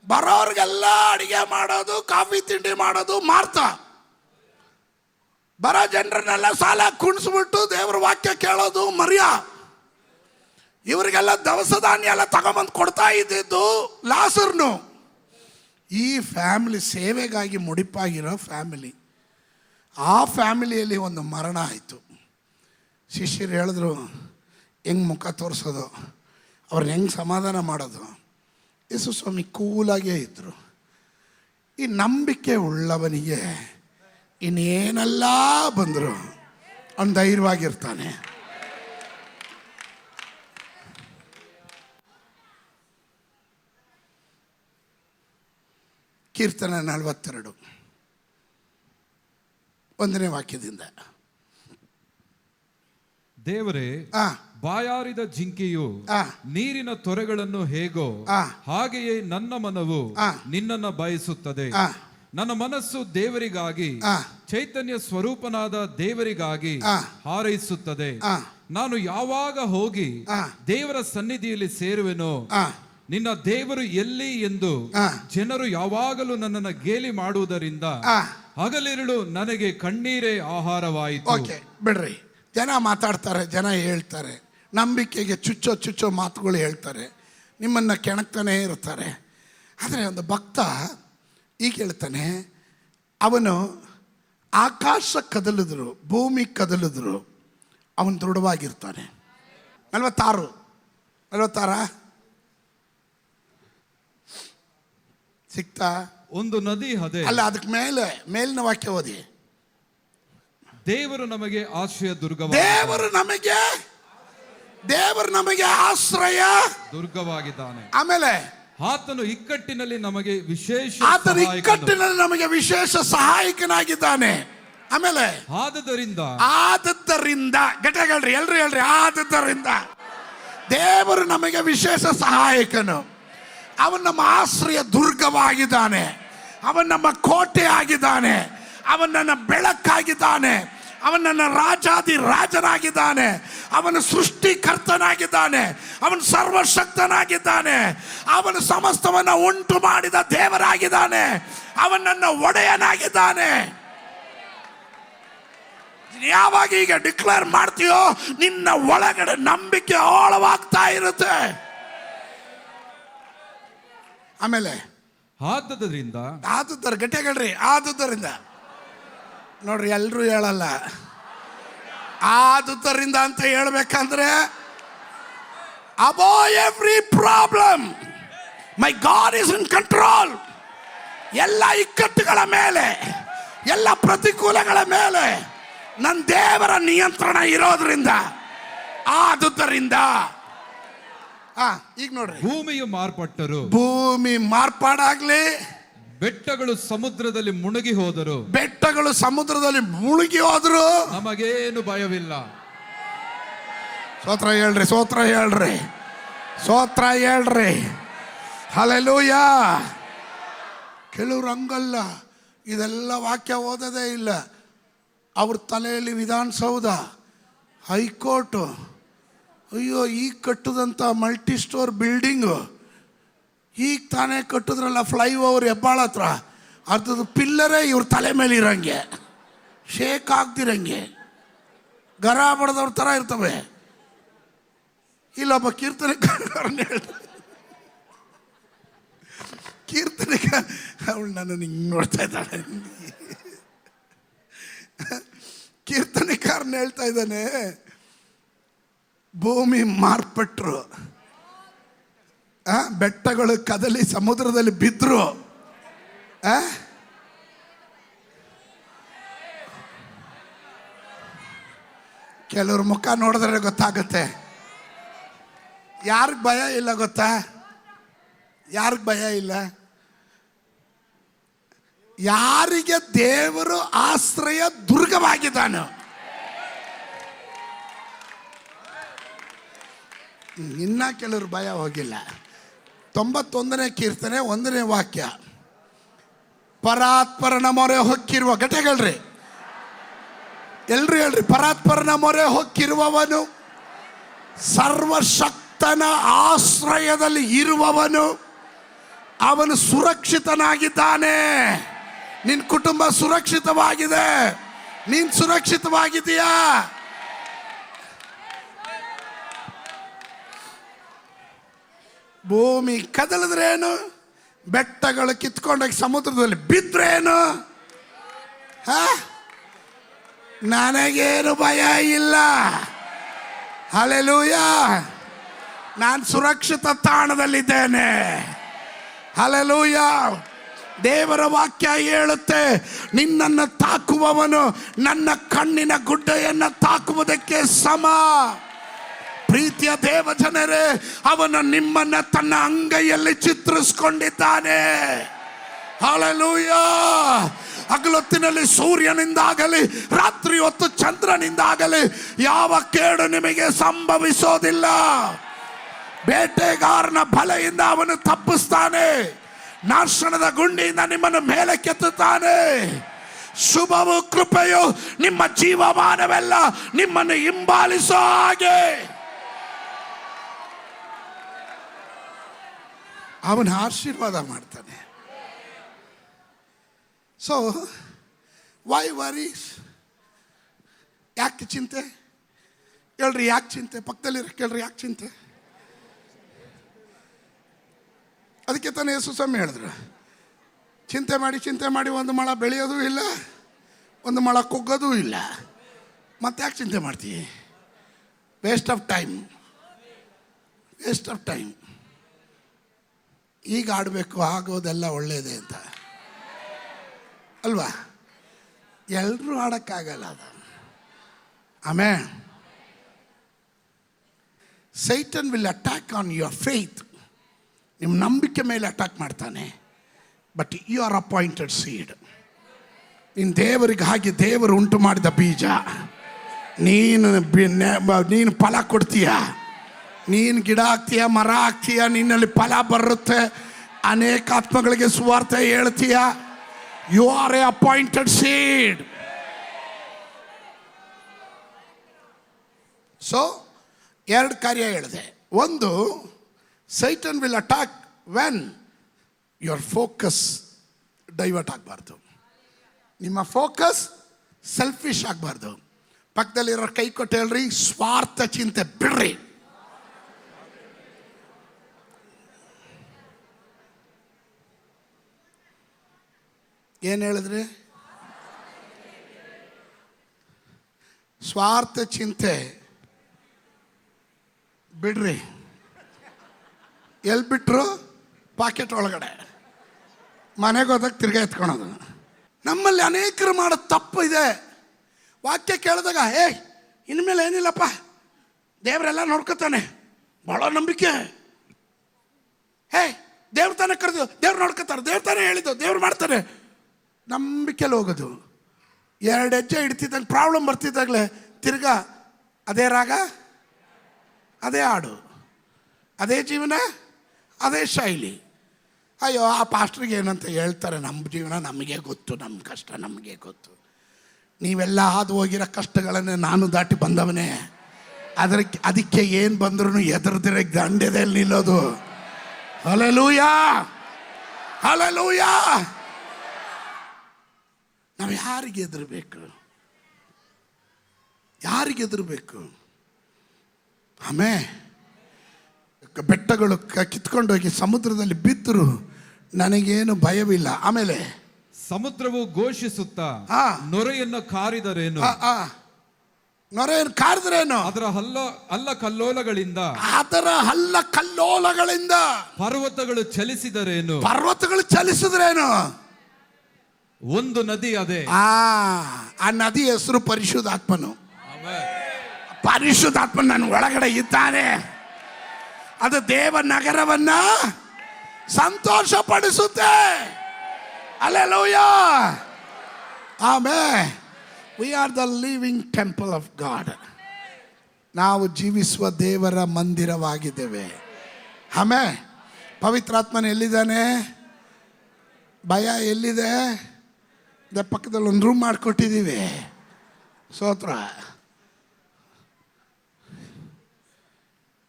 ಬರೋರಿಗೆಲ್ಲ ಅಡುಗೆ ಮಾಡೋದು, ಕಾಫಿ ತಿಂಡಿ ಮಾಡೋದು ಮಾರ್ತಾ. ಬರೋ ಜನರನ್ನೆಲ್ಲ ಸಾಲ ಕುಣಿಸ್ಬಿಟ್ಟು ದೇವ್ರ ವಾಕ್ಯ ಕೇಳೋದು ಮರಿಯ. ಇವರಿಗೆಲ್ಲ ದವಸ ಧಾನ್ಯ ಎಲ್ಲ ತಗೊಂಬಂದು ಕೊಡ್ತಾ ಇದ್ದಿದ್ದು ಲಾಸರ್ನು. ಈ ಫ್ಯಾಮಿಲಿ ಸೇವೆಗಾಗಿ ಮುಡಿಪಾಗಿರೋ ಫ್ಯಾಮಿಲಿ. ಆ ಫ್ಯಾಮಿಲಿಯಲ್ಲಿ ಒಂದು ಮರಣ ಆಯಿತು. ಶಿಷ್ಯರು ಹೇಳಿದ್ರು, ಹೆಂಗೆ ಮುಖ ತೋರಿಸೋದು, ಅವ್ರನ್ನ ಹೆಂಗೆ ಸಮಾಧಾನ ಮಾಡೋದು? ಯೇಸು ಸ್ವಾಮಿ ಕೂಲಾಗೇ ಇದ್ದರು. ಈ ನಂಬಿಕೆ ಉಳ್ಳವನಿಗೆ ಇನ್ನೇನೆಲ್ಲ ಬಂದರು ಅವನು ಧೈರ್ಯವಾಗಿರ್ತಾನೆ. ಕೀರ್ತನೆ 42 1ನೇ ವಾಕ್ಯದಿಂದ. ದೇವರೇ, ಬಾಯಾರಿದ ಜಿಂಕೆಯು ನೀರಿನ ತೊರೆಗಳನ್ನು ಹೇಗೋ ಹಾಗೆಯೇ ನನ್ನ ಮನವು ನಿನ್ನನ್ನು ಬಯಸುತ್ತದೆ. ನನ್ನ ಮನಸ್ಸು ದೇವರಿಗಾಗಿ, ಚೈತನ್ಯ ಸ್ವರೂಪನಾದ ದೇವರಿಗಾಗಿ ಹಾರೈಸುತ್ತದೆ. ನಾನು ಯಾವಾಗ ಹೋಗಿ ದೇವರ ಸನ್ನಿಧಿಯಲ್ಲಿ ಸೇರುವೆನೋ, ನಿನ್ನ ದೇವರು ಎಲ್ಲಿ ಎಂದು ಜನರು ಯಾವಾಗಲೂ ನನ್ನನ್ನು ಗೇಲಿ ಮಾಡುವುದರಿಂದ ಹಗಲಿರುಳು ನನಗೆ ಕಣ್ಣೀರೇ ಆಹಾರವಾಯಿತು. ಬಿಡ್ರಿ, ಜನ ಮಾತಾಡ್ತಾರೆ, ಜನ ಹೇಳ್ತಾರೆ, ನಂಬಿಕೆಗೆ ಚುಚ್ಚೋ ಮಾತುಗಳು ಹೇಳ್ತಾರೆ, ನಿಮ್ಮನ್ನು ಕೆಣಕ್ತಾನೇ ಇರ್ತಾರೆ. ಆದರೆ ಒಂದು ಭಕ್ತ ಈಗ ಹೇಳ್ತಾನೆ, ಅವನು ಆಕಾಶ ಕದಲಿದ್ರು, ಭೂಮಿ ಕದಲಿದ್ರು, ಅವನು ದೃಢವಾಗಿರ್ತಾನೆ. 46 ಸಿಕ್ತಾ? ಒಂದು ನದಿ ಹದೆ ಅಲ್ಲ, ಅದಕ್ಕೆ ಮೇಲಿನ ವಾಕ್ಯ ಓದಿ. ದೇವರು ನಮಗೆ ಆಶ್ರಯ ದುರ್ಗ, ದೇವರು ನಮಗೆ ಆಶ್ರಯ ದುರ್ಗವಾಗಿದ್ದಾನೆ. ಆಮೇಲೆ ಆತನು ಇಕ್ಕಟ್ಟಿನಲ್ಲಿ ನಮಗೆ ವಿಶೇಷ ಸಹಾಯಕನಾಗಿದ್ದಾನೆ. ಆಮೇಲೆ ಆದದ್ದರಿಂದ ಗಟ್ಟಿಯಾಗಿ ಎಲ್ರು ಹೇಳ್ರಿ, ಆದದ್ದರಿಂದ ದೇವರು ನಮಗೆ ವಿಶೇಷ ಸಹಾಯಕನು. ಅವನು ನಮ್ಮ ಆಶ್ರಯ ದುರ್ಗವಾಗಿದ್ದಾನೆ, ಅವನು ನಮ್ಮ ಕೋಟೆ ಆಗಿದ್ದಾನೆ, ಅವನು ನನ್ನ ಬೆಳಕಾಗಿದ್ದಾನೆ, ಅವನು ನನ್ನ ರಾಜಾದಿ ರಾಜನಾಗಿದ್ದಾನೆ, ಅವನು ಸೃಷ್ಟಿಕರ್ತನಾಗಿದ್ದಾನೆ, ಅವನು ಸರ್ವಶಕ್ತನಾಗಿದ್ದಾನೆ, ಅವನು ಸಮಸ್ತವನ್ನು ಉಂಟು ಮಾಡಿದ ದೇವರಾಗಿದ್ದಾನೆ, ಅವನು ನನ್ನ ಒಡೆಯನಾಗಿದ್ದಾನೆ. ಯಾವಾಗ ಈಗ ಡಿಕ್ಲೇರ್ ಮಾಡ್ತೀಯೋ ನಿನ್ನ ಒಳಗಡೆ ನಂಬಿಕೆ ಆಳವಾಗ್ತಾ ಇರುತ್ತೆ. ಆಮೇಲೆ ಆದುದರಿಂದ ಗಟ್ಟಿಯಾಗಲ್ರಿ, ಆದುದರಿಂದ ನೋಡ್ರಿ, ಎಲ್ಲರೂ ಹೇಳಲ್ಲ. ಆದುದರಿಂದ ಅಂತ ಹೇಳ್ಬೇಕಂದ್ರೆ above every problem my god is in control. ಎಲ್ಲ ಇಕ್ಕಟ್ಟುಗಳ ಮೇಲೆ, ಎಲ್ಲ ಪ್ರತಿಕೂಲಗಳ ಮೇಲೆ ನನ್ನ ದೇವರ ನಿಯಂತ್ರಣ ಇರೋದ್ರಿಂದ, ಆದುದರಿಂದ ಈಗ ನೋಡ್ರಿ, ಭೂಮಿಯು ಮಾರ್ಪಟ್ಟರು, ಭೂಮಿ ಮಾರ್ಪಾಡಾಗ್ಲಿ, ಬೆಟ್ಟಗಳು ಸಮುದ್ರದಲ್ಲಿ ಮುಳುಗಿ ಹೋದರು, ನಮಗೇನು ಭಯವಿಲ್ಲ. ಸ್ತೋತ್ರ ಹೇಳ್ರಿ ಹಲ್ಲೆಲೂಯಾ. ಕೆಲವ್ರು ಹಂಗಲ್ಲ, ಇದೆಲ್ಲ ವಾಕ್ಯ ಓದೋದೇ ಇಲ್ಲ. ಅವ್ರ ತಲೆಯಲ್ಲಿ ವಿಧಾನಸೌಧ, ಹೈಕೋರ್ಟು, ಅಯ್ಯೋ ಈಗ ಕಟ್ಟದಂಥ ಮಲ್ಟಿ ಸ್ಟೋರ್ ಬಿಲ್ಡಿಂಗು, ಈಗ ತಾನೇ ಕಟ್ಟಿದ್ರಲ್ಲ ಫ್ಲೈಓವರ್ ಹೆಬ್ಬಾಳ ಹತ್ರ, ಅರ್ಧದ ಪಿಲ್ಲರೇ ಇವ್ರ ತಲೆ ಮೇಲೆ ಇರೋಂಗೆ, ಶೇಕ್ ಆಗ್ದಿರಂಗೆ, ಗರ ಬಡ್ದವ್ರ ಥರ ಇರ್ತವೆ. ಇಲ್ಲೊಬ್ಬ ಕೀರ್ತನೆಕಾರ ಅವಳು ನನ್ನನ್ನು ಹಿಂಗೆ ನೋಡ್ತಾ ಇದ್ದಾಳೆ. ಕೀರ್ತನೆಕಾರನ ಹೇಳ್ತಾ ಇದ್ದಾನೆ, ಭೂಮಿ ಮಾರ್ಪಟ್ರು, ಬೆಟ್ಟಗಳು ಕದಲಿ ಸಮುದ್ರದಲ್ಲಿ ಬಿದ್ರು, ಕೆಲವ್ರ ಮುಖ ನೋಡಿದ್ರೆ ಗೊತ್ತಾಗುತ್ತೆ ಯಾರಿಗೆ ಭಯ ಇಲ್ಲ. ಗೊತ್ತಾ ಯಾರಿಗೆ ಭಯ ಇಲ್ಲ? ಯಾರಿಗೆ ದೇವರು ಆಶ್ರಯ ದುರ್ಗವಾಗಿದ್ದಾನೆ. ಇನ್ನ ಕೆಲವರು ಭಯ ಹೋಗಿಲ್ಲ. 91ನೇ ಕೀರ್ತನೆ 1ನೇ ವಾಕ್ಯ, ಪರಾತ್ಪರನ ಮೊರೆ ಹೊಕ್ಕಿರುವ, ಗಟ್ಟೆಗಳ್ರಿ ಎಲ್ರು ಹೇಳ್ರಿ, ಪರಾತ್ಪರನ ಮೊರೆ ಹೊಕ್ಕಿರುವವನು, ಸರ್ವಶಕ್ತನ ಆಶ್ರಯದಲ್ಲಿ ಇರುವವನು, ಅವನು ಸುರಕ್ಷಿತನಾಗಿದ್ದಾನೆ. ನಿನ್ನ ಕುಟುಂಬ ಸುರಕ್ಷಿತವಾಗಿದೆ, ನೀನು ಸುರಕ್ಷಿತವಾಗಿದೆಯಾ? ಭೂಮಿ ಕದಲಿದ್ರೇನು, ಬೆಟ್ಟಗಳು ಕಿತ್ಕೊಂಡೋಗಿ ಸಮುದ್ರದಲ್ಲಿ ಬಿದ್ರೇನು, ನನಗೇನು ಭಯ ಇಲ್ಲ. ಹಲ್ಲೆಲೂಯಾ, ನಾನು ಸುರಕ್ಷಿತ ತಾಣದಲ್ಲಿದ್ದೇನೆ. ಹಲ್ಲೆಲೂಯಾ. ದೇವರ ವಾಕ್ಯ ಹೇಳುತ್ತೆ, ನಿನ್ನನ್ನು ತಾಕುವವನು ನನ್ನ ಕಣ್ಣಿನ ಗುಡ್ಡೆಯನ್ನು ತಾಕುವುದಕ್ಕೆ ಸಮ. ಪ್ರೀತಿಯ ದೇವ ಜನರೇ, ಅವನು ನಿಮ್ಮನ್ನ ತನ್ನ ಅಂಗೈಯಲ್ಲಿ ಚಿತ್ರಿಸಿಕೊಂಡಿದ್ದಾನೆ. ಹಲ್ಲೆಲೂಯಾ. ಹಗಲೊತ್ತಿನಲ್ಲಿ ಸೂರ್ಯನಿಂದಾಗಲಿ ರಾತ್ರಿ ಹೊತ್ತು ಚಂದ್ರನಿಂದಾಗಲಿ ಯಾವ ಕೇಡು ನಿಮಗೆ ಸಂಭವಿಸೋದಿಲ್ಲ. ಬೇಟೆಗಾರನ ಬಲೆಯಿಂದ ಅವನು ತಪ್ಪಿಸ್ತಾನೆ, ನಾಶನದ ಗುಂಡಿಯಿಂದ ನಿಮ್ಮನ್ನು ಮೇಲೆ ಕೆತ್ತುತ್ತಾನೆ. ಶುಭವು ಕೃಪೆಯು ನಿಮ್ಮ ಜೀವಮಾನವೆಲ್ಲ ನಿಮ್ಮನ್ನು ಹಿಂಬಾಲಿಸೋ ಹಾಗೆ ಅವನ ಆಶೀರ್ವಾದ ಮಾಡ್ತಾನೆ. So why worries? ಯಾಕೆ ಚಿಂತೆ? ಹೇಳ್ರಿ, ಯಾಕೆ ಚಿಂತೆ? ಪಕ್ಕದಲ್ಲಿ ಕೇಳ್ರಿ, ಯಾಕೆ ಚಿಂತೆ? ಅದಕ್ಕೆ ತಾನೇ ಯೇಸು ಸ್ವಾಮಿ ಹೇಳಿದ್ರು, ಚಿಂತೆ ಮಾಡಿ ಒಂದು ಮೊಳ ಬೆಳೆಯೋದು ಇಲ್ಲ, ಒಂದು ಮೊಳ ಕುಗ್ಗೋದೂ ಇಲ್ಲ. ಮತ್ತೆ ಯಾಕೆ ಚಿಂತೆ ಮಾಡ್ತೀವಿ? Waste of time. ಈಗ ಆಡಬೇಕು, ಆಗೋದೆಲ್ಲ ಒಳ್ಳೆಯದೇ ಅಂತ ಅಲ್ವಾ? ಎಲ್ಲರೂ ಆಡೋಕ್ಕಾಗಲ್ಲ ಅದು. ಆಮೇಲೆ Satan will attack on your faith. ನಿಮ್ಮ ನಂಬಿಕೆ ಮೇಲೆ ಅಟ್ಯಾಕ್ ಮಾಡ್ತಾನೆ. But you are appointed seed. ನೀನು ದೇವರಿಗೆ ಹಾಗೆ ದೇವರು ಉಂಟು ಮಾಡಿದ ಬೀಜ. ನೀನು ಫಲ ಕೊಡ್ತೀಯ, ನೀನು ಗಿಡ ಆಗ್ತೀಯ, ಮರ ಆಗ್ತೀಯ, ನಿನ್ನಲ್ಲಿ ಫಲ ಬರುತ್ತೆ, ಅನೇಕ ಆತ್ಮಗಳಿಗೆ ಸುವಾರ್ತೆ ಹೇಳ್ತೀಯ. You are a appointed seed. So 2 ಕಾರ್ಯ ಹೇಳಿದೆ. ಒಂದು, Satan will attack when your focus divert ಆಗಬಾರ್ದು. ನಿಮ್ಮ ಫೋಕಸ್ ಸೆಲ್ಫಿಶ್ ಆಗಬಾರ್ದು. ಪಕ್ಕದಲ್ಲಿರೋ ಕೈ ಕೊಟ್ಟು ಹೇಳ್ರಿ, ಸ್ವಾರ್ಥ ಚಿಂತೆ ಬಿಡ್ರಿ. ಏನು ಹೇಳಿದ್ರಿ? ಸ್ವಾರ್ಥ ಚಿಂತೆ ಬಿಡ್ರಿ. ಎಲ್ಲಿ ಬಿಟ್ರು? ಪಾಕೆಟ್ ಒಳಗಡೆ. ಮನೆಗೆ ಹೋದಾಗ ತಿರ್ಗಾ ಎತ್ಕೊಳೋದು. ನಮ್ಮಲ್ಲಿ ಅನೇಕರು ಮಾಡೋ ತಪ್ಪು ಇದೆ. ವಾಕ್ಯ ಕೇಳಿದಾಗ ಇನ್ಮೇಲೆ ಏನಿಲ್ಲಪ್ಪ, ದೇವರೆಲ್ಲ ನೋಡ್ಕೊತಾನೆ, ಭಾಳ ನಂಬಿಕೆ. ದೇವ್ರು ತಾನೇ ಕರೆದು, ದೇವ್ರು ನೋಡ್ಕೊತಾರೆ, ದೇವ್ರು ತಾನೇ ಹೇಳಿದ್ದು, ದೇವ್ರು ಮಾಡ್ತಾರೆ. ನಂಬಿಕೆಯಲ್ಲಿ ಹೋಗೋದು. 2 ಹೆಜ್ಜೆ ಇಡ್ತಿದ್ದಂಗೆ ಪ್ರಾಬ್ಲಮ್ ಬರ್ತಿದ್ದಾಗಲೇ ತಿರ್ಗಾ ಅದೇ ರಾಗ, ಅದೇ ಹಾಡು, ಅದೇ ಜೀವನ, ಅದೇ ಶೈಲಿ. ಅಯ್ಯೋ ಆ ಪಾಸ್ಟ್ರಿಗೆ ಏನಂತ ಹೇಳ್ತಾರೆ, ನಮ್ಮ ಜೀವನ ನಮಗೆ ಗೊತ್ತು, ನಮ್ಮ ಕಷ್ಟ ನಮಗೆ ಗೊತ್ತು. ನೀವೆಲ್ಲ ಹಾದು ಹೋಗಿರೋ ಕಷ್ಟಗಳನ್ನು ನಾನು ದಾಟಿ ಬಂದವನೇ. ಅದಕ್ಕೆ ಏನು ಬಂದ್ರೂ ಎದುರದಿರ ದಂಡೆದಲ್ಲಿ ನಿಲ್ಲೋದು. Hallelujah, hallelujah. ನಾವು ಯಾರಿಗೆ ಹೆದರಬೇಕು? ಯಾರಿಗೆ ಹೆದರಬೇಕು? ಆಮೇಲೆ ಬೆಟ್ಟಗಳು ಕಿತ್ಕೊಂಡೋಗಿ ಸಮುದ್ರದಲ್ಲಿ ಬಿದ್ದರು, ನನಗೇನು ಭಯವಿಲ್ಲ. ಆಮೇಲೆ ಸಮುದ್ರವು ಘೋಷಿಸುತ್ತಾ ನೊರೆಯನ್ನು ಕಾರಿದರೇನು? ನೊರೆಯನ್ನು ಕಾರಿದ್ರೇನು? ಅದರ ಹಲ್ಲ ಕಲ್ಲೋಲಗಳಿಂದ ಪರ್ವತಗಳು ಚಲಿಸಿದರೇನು? ಪರ್ವತಗಳು ಚಲಿಸಿದ್ರೇನು? ಒಂದು ನದಿ ಅದೇ. ಆ ನದಿ ಹೆಸರು ಪರಿಶುದ್ಧಾತ್ಮನು. ಪರಿಶುದ್ಧಾತ್ಮ ನನ್ನ ಒಳಗಡೆ ಇದ್ದಾನೆ. ಅದು ದೇವ ನಗರವನ್ನ ಸಂತೋಷಪಡಿಸುತ್ತೆ. Hallelujah. Amen. We are the living temple of God. ನಾವು ಜೀವಿಸುವ ದೇವರ ಮಂದಿರವಾಗಿದ್ದೇವೆ. ಆಮೆನ್. ಪವಿತ್ರಾತ್ಮನ ಎಲ್ಲಿದ್ದಾನೆ? ಭಯ ಎಲ್ಲಿದೆ? ಪಕ್ಕದಲ್ಲಿ ಒಂದು ರೂಮ್ ಮಾಡಿಕೊಟ್ಟಿದ್ದೀವಿ. ಸ್ತೋತ್ರ.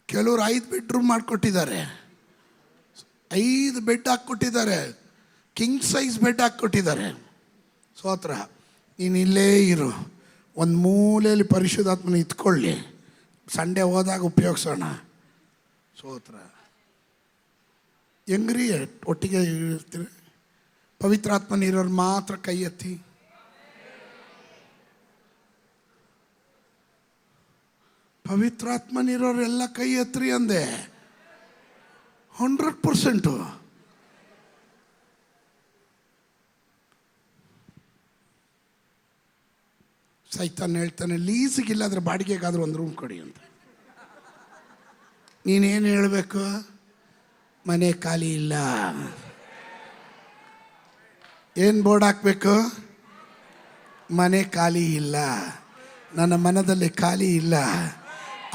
ಕೆಲವರು 5 ಬೆಡ್ರೂಮ್ ಮಾಡಿಕೊಟ್ಟಿದ್ದಾರೆ, 5 ಬೆಡ್ ಹಾಕ್ಕೊಟ್ಟಿದ್ದಾರೆ, ಕಿಂಗ್ ಸೈಜ್ ಬೆಡ್ ಹಾಕ್ಕೊಟ್ಟಿದ್ದಾರೆ. ಸ್ತೋತ್ರ. ನೀನು ಇಲ್ಲೇ ಇರು, ಒಂದು ಮೂಲೆಯಲ್ಲಿ ಪರಿಶುದ್ಧಾತ್ಮನ ಇತ್ಕೊಳ್ಳಿ, ಸಂಡೇ ಹೋದಾಗ ಉಪಯೋಗಿಸೋಣ. ಸ್ತೋತ್ರ. ಹೆಂಗ್ರಿ ಒಟ್ಟಿಗೆ ಇರ್ತೀರಿ? ಪವಿತ್ರಾತ್ಮನಿರೋರು ಮಾತ್ರ ಕೈ ಎತ್ತಿ. ಪವಿತ್ರಾತ್ಮನಿರೋರೆಲ್ಲ ಕೈ ಎತ್ರಿ ಅಂದೆ. 100%. ಸೈತಾನ್ ಹೇಳ್ತಾನೆ, ಲೀಸಿಗಿಲ್ಲ ಆದರೆ ಬಾಡಿಗೆಗಾದ್ರೂ ಒಂದು ರೂಮ್ ಕೊಡಿ ಅಂತ. ನೀನೇನು ಹೇಳಬೇಕು? ಮನೆ ಖಾಲಿ ಇಲ್ಲ. ಏನು ಬೋರ್ಡ್ ಹಾಕಬೇಕು? ಮನೆ ಖಾಲಿ ಇಲ್ಲ, ನನ್ನ ಮನದಲ್ಲಿ ಖಾಲಿ ಇಲ್ಲ.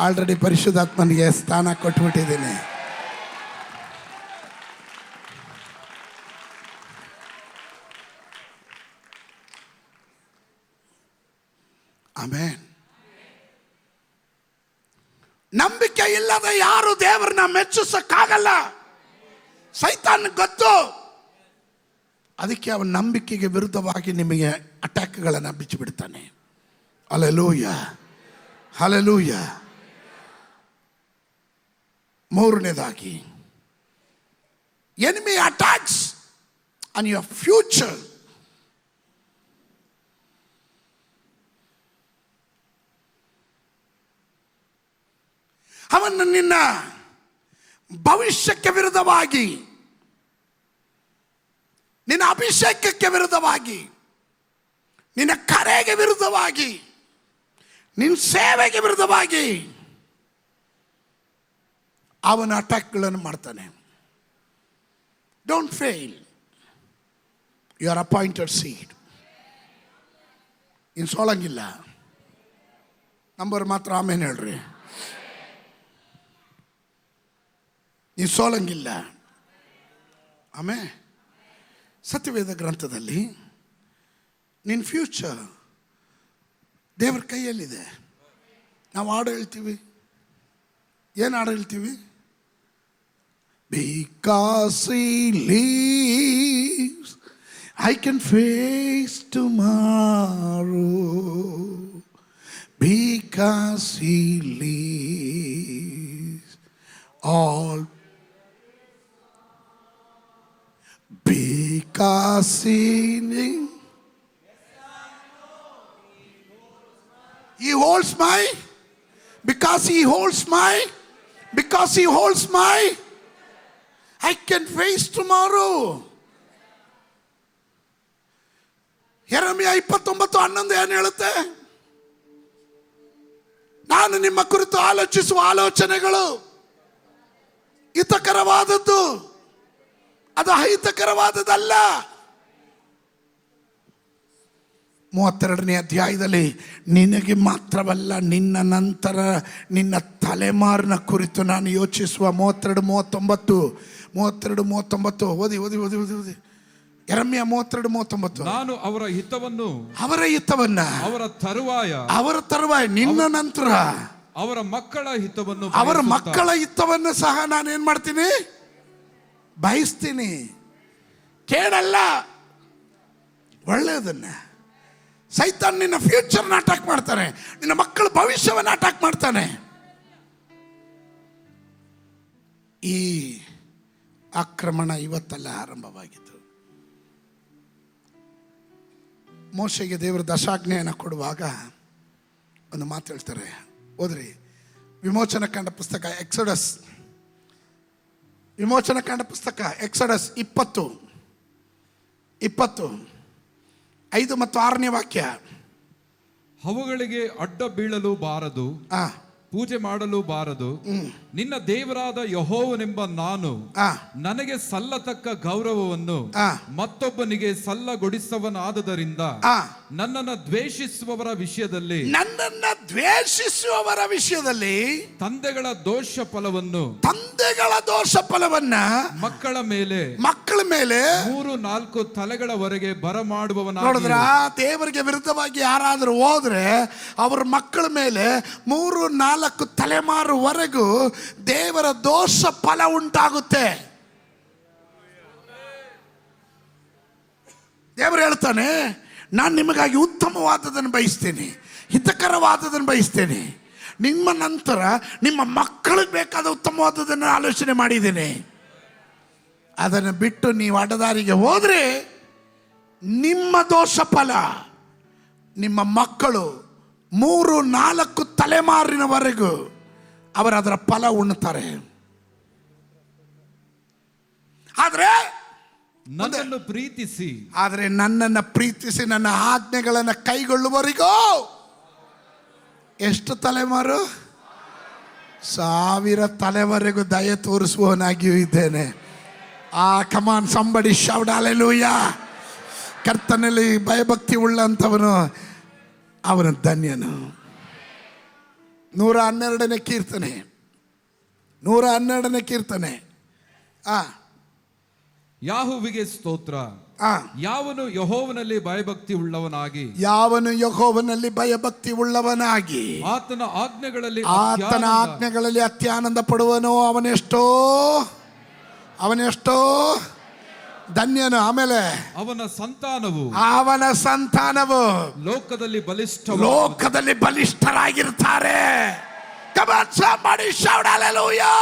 ಆಲ್ರೆಡಿ ಪರಿಶುದ್ಧಾತ್ಮನಿಗೆ ಸ್ಥಾನ ಕೊಟ್ಬಿಟ್ಟಿದ್ದೀನಿ. ಆಮೆನ್. ನಂಬಿಕೆ ಇಲ್ಲದೆ ಯಾರು ದೇವರನ್ನ ಮೆಚ್ಚಿಸಕ್ಕಾಗಲ್ಲ. ಸೈತಾನ್ ಗೊತ್ತು. ಅದಕ್ಕೆ ಅವನ ನಂಬಿಕೆಗೆ ವಿರುದ್ಧವಾಗಿ ನಿಮಗೆ ಅಟ್ಯಾಕ್ಗಳನ್ನು ಬಿಚ್ಚಿಬಿಡ್ತಾನೆ. Hallelujah, hallelujah. ಮೂರನೇದಾಗಿ, enemy attacks on your future. ಅವನು ನಿನ್ನ ಭವಿಷ್ಯಕ್ಕೆ ವಿರುದ್ಧವಾಗಿ, ನಿನ್ನ ಅಭಿಷೇಕಕ್ಕೆ ವಿರುದ್ಧವಾಗಿ, ನಿನ್ನ ಕರೆಗೆ ವಿರುದ್ಧವಾಗಿ, ನಿನ್ನ ಸೇವೆಗೆ ವಿರುದ್ಧವಾಗಿ ಅವನ ಅಟ್ಯಾಕ್ಗಳನ್ನು ಮಾಡ್ತಾನೆ. Don't fail. You are appointed seed. ಇನ್ನು ಸೋಲಂಗಿಲ್ಲ. ನಂಬರ್ ಮಾತ್ರ ಆಮೇಲೆ ಹೇಳ್ರಿ. ನೀನು ಸೋಲಂಗಿಲ್ಲ. ಆಮೇಲೆ ಸತ್ಯವೇದ ಗ್ರಂಥದಲ್ಲಿ ನಿನ್ನ ಫ್ಯೂಚರ್ ದೇವ್ರ ಕೈಯಲ್ಲಿದೆ. ನಾವು ಹಾಡು ಹೇಳ್ತೀವಿ. ಏನು ಹಾಡು ಹೇಳ್ತೀವಿ? Because he lives, I can face tomorrow. Because he lives, all. Because he holds my, because he holds my, because he holds my, I can face tomorrow. ಯೆರೆಮೀಯ 29:11 ಏನು ಹೇಳುತ್ತೆ? ನಾನು ನಿಮ್ಮ ಕುರಿತು ಆಲೋಚಿಸುವ ಆಲೋಚನೆಗಳು ಹಿತಕರವಾದದ್ದು, ಅದು ಅಹಿತಕರವಾದದ್ದಲ್ಲ. 32ನೇ ಅಧ್ಯಾಯದಲ್ಲಿ ನಿನಗೆ ಮಾತ್ರವಲ್ಲ, ನಿನ್ನ ನಂತರ ನಿನ್ನ ತಲೆಮಾರಿನ ಕುರಿತು ನಾನು ಯೋಚಿಸುವ 32, 39, 32-39 ಓದಿ ಓದಿ ಓದಿ ಓದಿ ಓದಿ. ಯೆರೆಮೀಯ 32-39. ನಾನು ಅವರ ಹಿತವನ್ನು, ಅವರ ಹಿತವನ್ನ, ಅವರ ತರುವಾಯ ನಿನ್ನ ನಂತರ ಅವರ ಮಕ್ಕಳ ಹಿತವನ್ನು, ಅವರ ಮಕ್ಕಳ ಹಿತವನ್ನು ಸಹ ನಾನು ಏನ್ ಮಾಡ್ತೀನಿ, ಬಯಸ್ತೀನಿ. ಕೇಳಲ್ಲ, ಒಳ್ಳೆಯದನ್ನ. ಸೈತಾನ್ ನಿನ್ನ ಫ್ಯೂಚರ್ನ ಅಟ್ಯಾಕ್ ಮಾಡ್ತಾನೆ, ನಿನ್ನ ಮಕ್ಕಳ ಭವಿಷ್ಯವನ್ನು ಅಟ್ಯಾಕ್ ಮಾಡ್ತಾನೆ. ಈ ಆಕ್ರಮಣ ಇವತ್ತಲ್ಲ ಆರಂಭವಾಗಿತ್ತು. ಮೋಶೆಗೆ ದೇವರು ದಶಾಜ್ಞೆಯನ್ನು ಕೊಡುವಾಗ ಒಂದು ಮಾತು ಹೇಳ್ತಾರೆ, ಓದ್ರಿ. ವಿಮೋಚನಕಾಂಡ ಪುಸ್ತಕ ಎಕ್ಸೋಡಸ್, ವಿಮೋಚನಕಾಂಡ ಪುಸ್ತಕ ಎಕ್ಸೋಡಸ್ 20:5 ಮತ್ತು 6ನೇ ವಾಕ್ಯ. ಅವುಗಳಿಗೆ ಅಡ್ಡ ಬೀಳಲು ಬಾರದು, ಪೂಜೆ ಮಾಡಲು ಬಾರದು. ನಿನ್ನ ದೇವರಾದ ಯೆಹೋವನೆಂಬ ನಾನು ನನಗೆ ಸಲ್ಲತಕ್ಕ ಗೌರವವನ್ನು ಮತ್ತೊಬ್ಬನಿಗೆ ಸಲ್ಲಗೊಡಿಸವನಾದದರಿಂದ ನನ್ನನ್ನು ದ್ವೇಷಿಸುವವರ ವಿಷಯದಲ್ಲಿ ತಂದೆಗಳ ದೋಷ ಫಲವನ್ನ ಮಕ್ಕಳ ಮೇಲೆ 3-4 ತಲೆಗಳವರೆಗೆ ಬರಮಾಡುವವನಾಗಿ. ನೋಡಿದ್ರ, ದೇವರಿಗೆ ವಿರುದ್ಧವಾಗಿ ಯಾರಾದರೂ ಹೋದ್ರೆ ಅವ್ರ ಮಕ್ಕಳ ಮೇಲೆ 3-4 ತಲೆಮಾರುವರೆಗೂ ದೇವರ ದೋಷ ಫಲ ಉಂಟಾಗುತ್ತೆ. ದೇವರು ಹೇಳ್ತಾನೆ, ನಾನು ನಿಮಗಾಗಿ ಉತ್ತಮವಾದದನ್ನು ಬಯಸ್ತೇನೆ, ಹಿತಕರವಾದದನ್ನು ಬಯಸ್ತೇನೆ. ನಿಮ್ಮ ನಂತರ ನಿಮ್ಮ ಮಕ್ಕಳಿಗೆ ಬೇಕಾದ ಉತ್ತಮವಾದದನ್ನು ಆಲೋಚನೆ ಮಾಡಿದ್ದೇನೆ. ಅದನ್ನು ಬಿಟ್ಟು ನೀವು ಅಡ್ಡದಾರಿಗೆ ಹೋದ್ರೆ ನಿಮ್ಮ ದೋಷ ಫಲ ನಿಮ್ಮ ಮಕ್ಕಳು 3-4 ತಲೆಮಾರಿನವರೆಗೂ ಅದರ ಫಲ ಉಣ್ತಾರೆ. ಆದರೆ ನನ್ನನ್ನು ಪ್ರೀತಿಸಿ ನನ್ನ ಆಜ್ಞೆಗಳನ್ನು ಕೈಗೊಳ್ಳುವವರಿಗೂ ಎಷ್ಟು ತಲೆಮಾರು? 1000 ತಲೆವರೆಗೂ ದಯೆ ತೋರಿಸುವವನಾಗಿಯೂ ಇದ್ದೇನೆ. ಕಮಾನ್ ಸಂಬಡಿ ಶೌಟ್ ಹಲ್ಲೆಲೂಯಾ. ಕರ್ತನಲ್ಲಿ ಭಯಭಕ್ತಿ ಉಳ್ಳಂಥವನು ಅವನು ಧನ್ಯನು. 112ನೇ ಕೀರ್ತನೆ, 112ನೇ ಕೀರ್ತನೆ. ಯಾಹುವಿಗೆ ಸ್ತೋತ್ರ. ಯಾವನು ಯೆಹೋವನಲ್ಲಿ ಭಯಭಕ್ತಿ ಉಳ್ಳವನಾಗಿ ಆತನ ಆಜ್ಞೆಗಳಲ್ಲಿ ಅತ್ಯಾನಂದ ಪಡುವನೋ ಅವನೆಷ್ಟೋ ಧನ್ಯನು. ಆಮೇಲೆ ಅವನ ಸಂತಾನವು ಲೋಕದಲ್ಲಿ ಬಲಿಷ್ಠರಾಗಿರ್ತಾರೆ. ಮಾಡಿ shout hallelujah.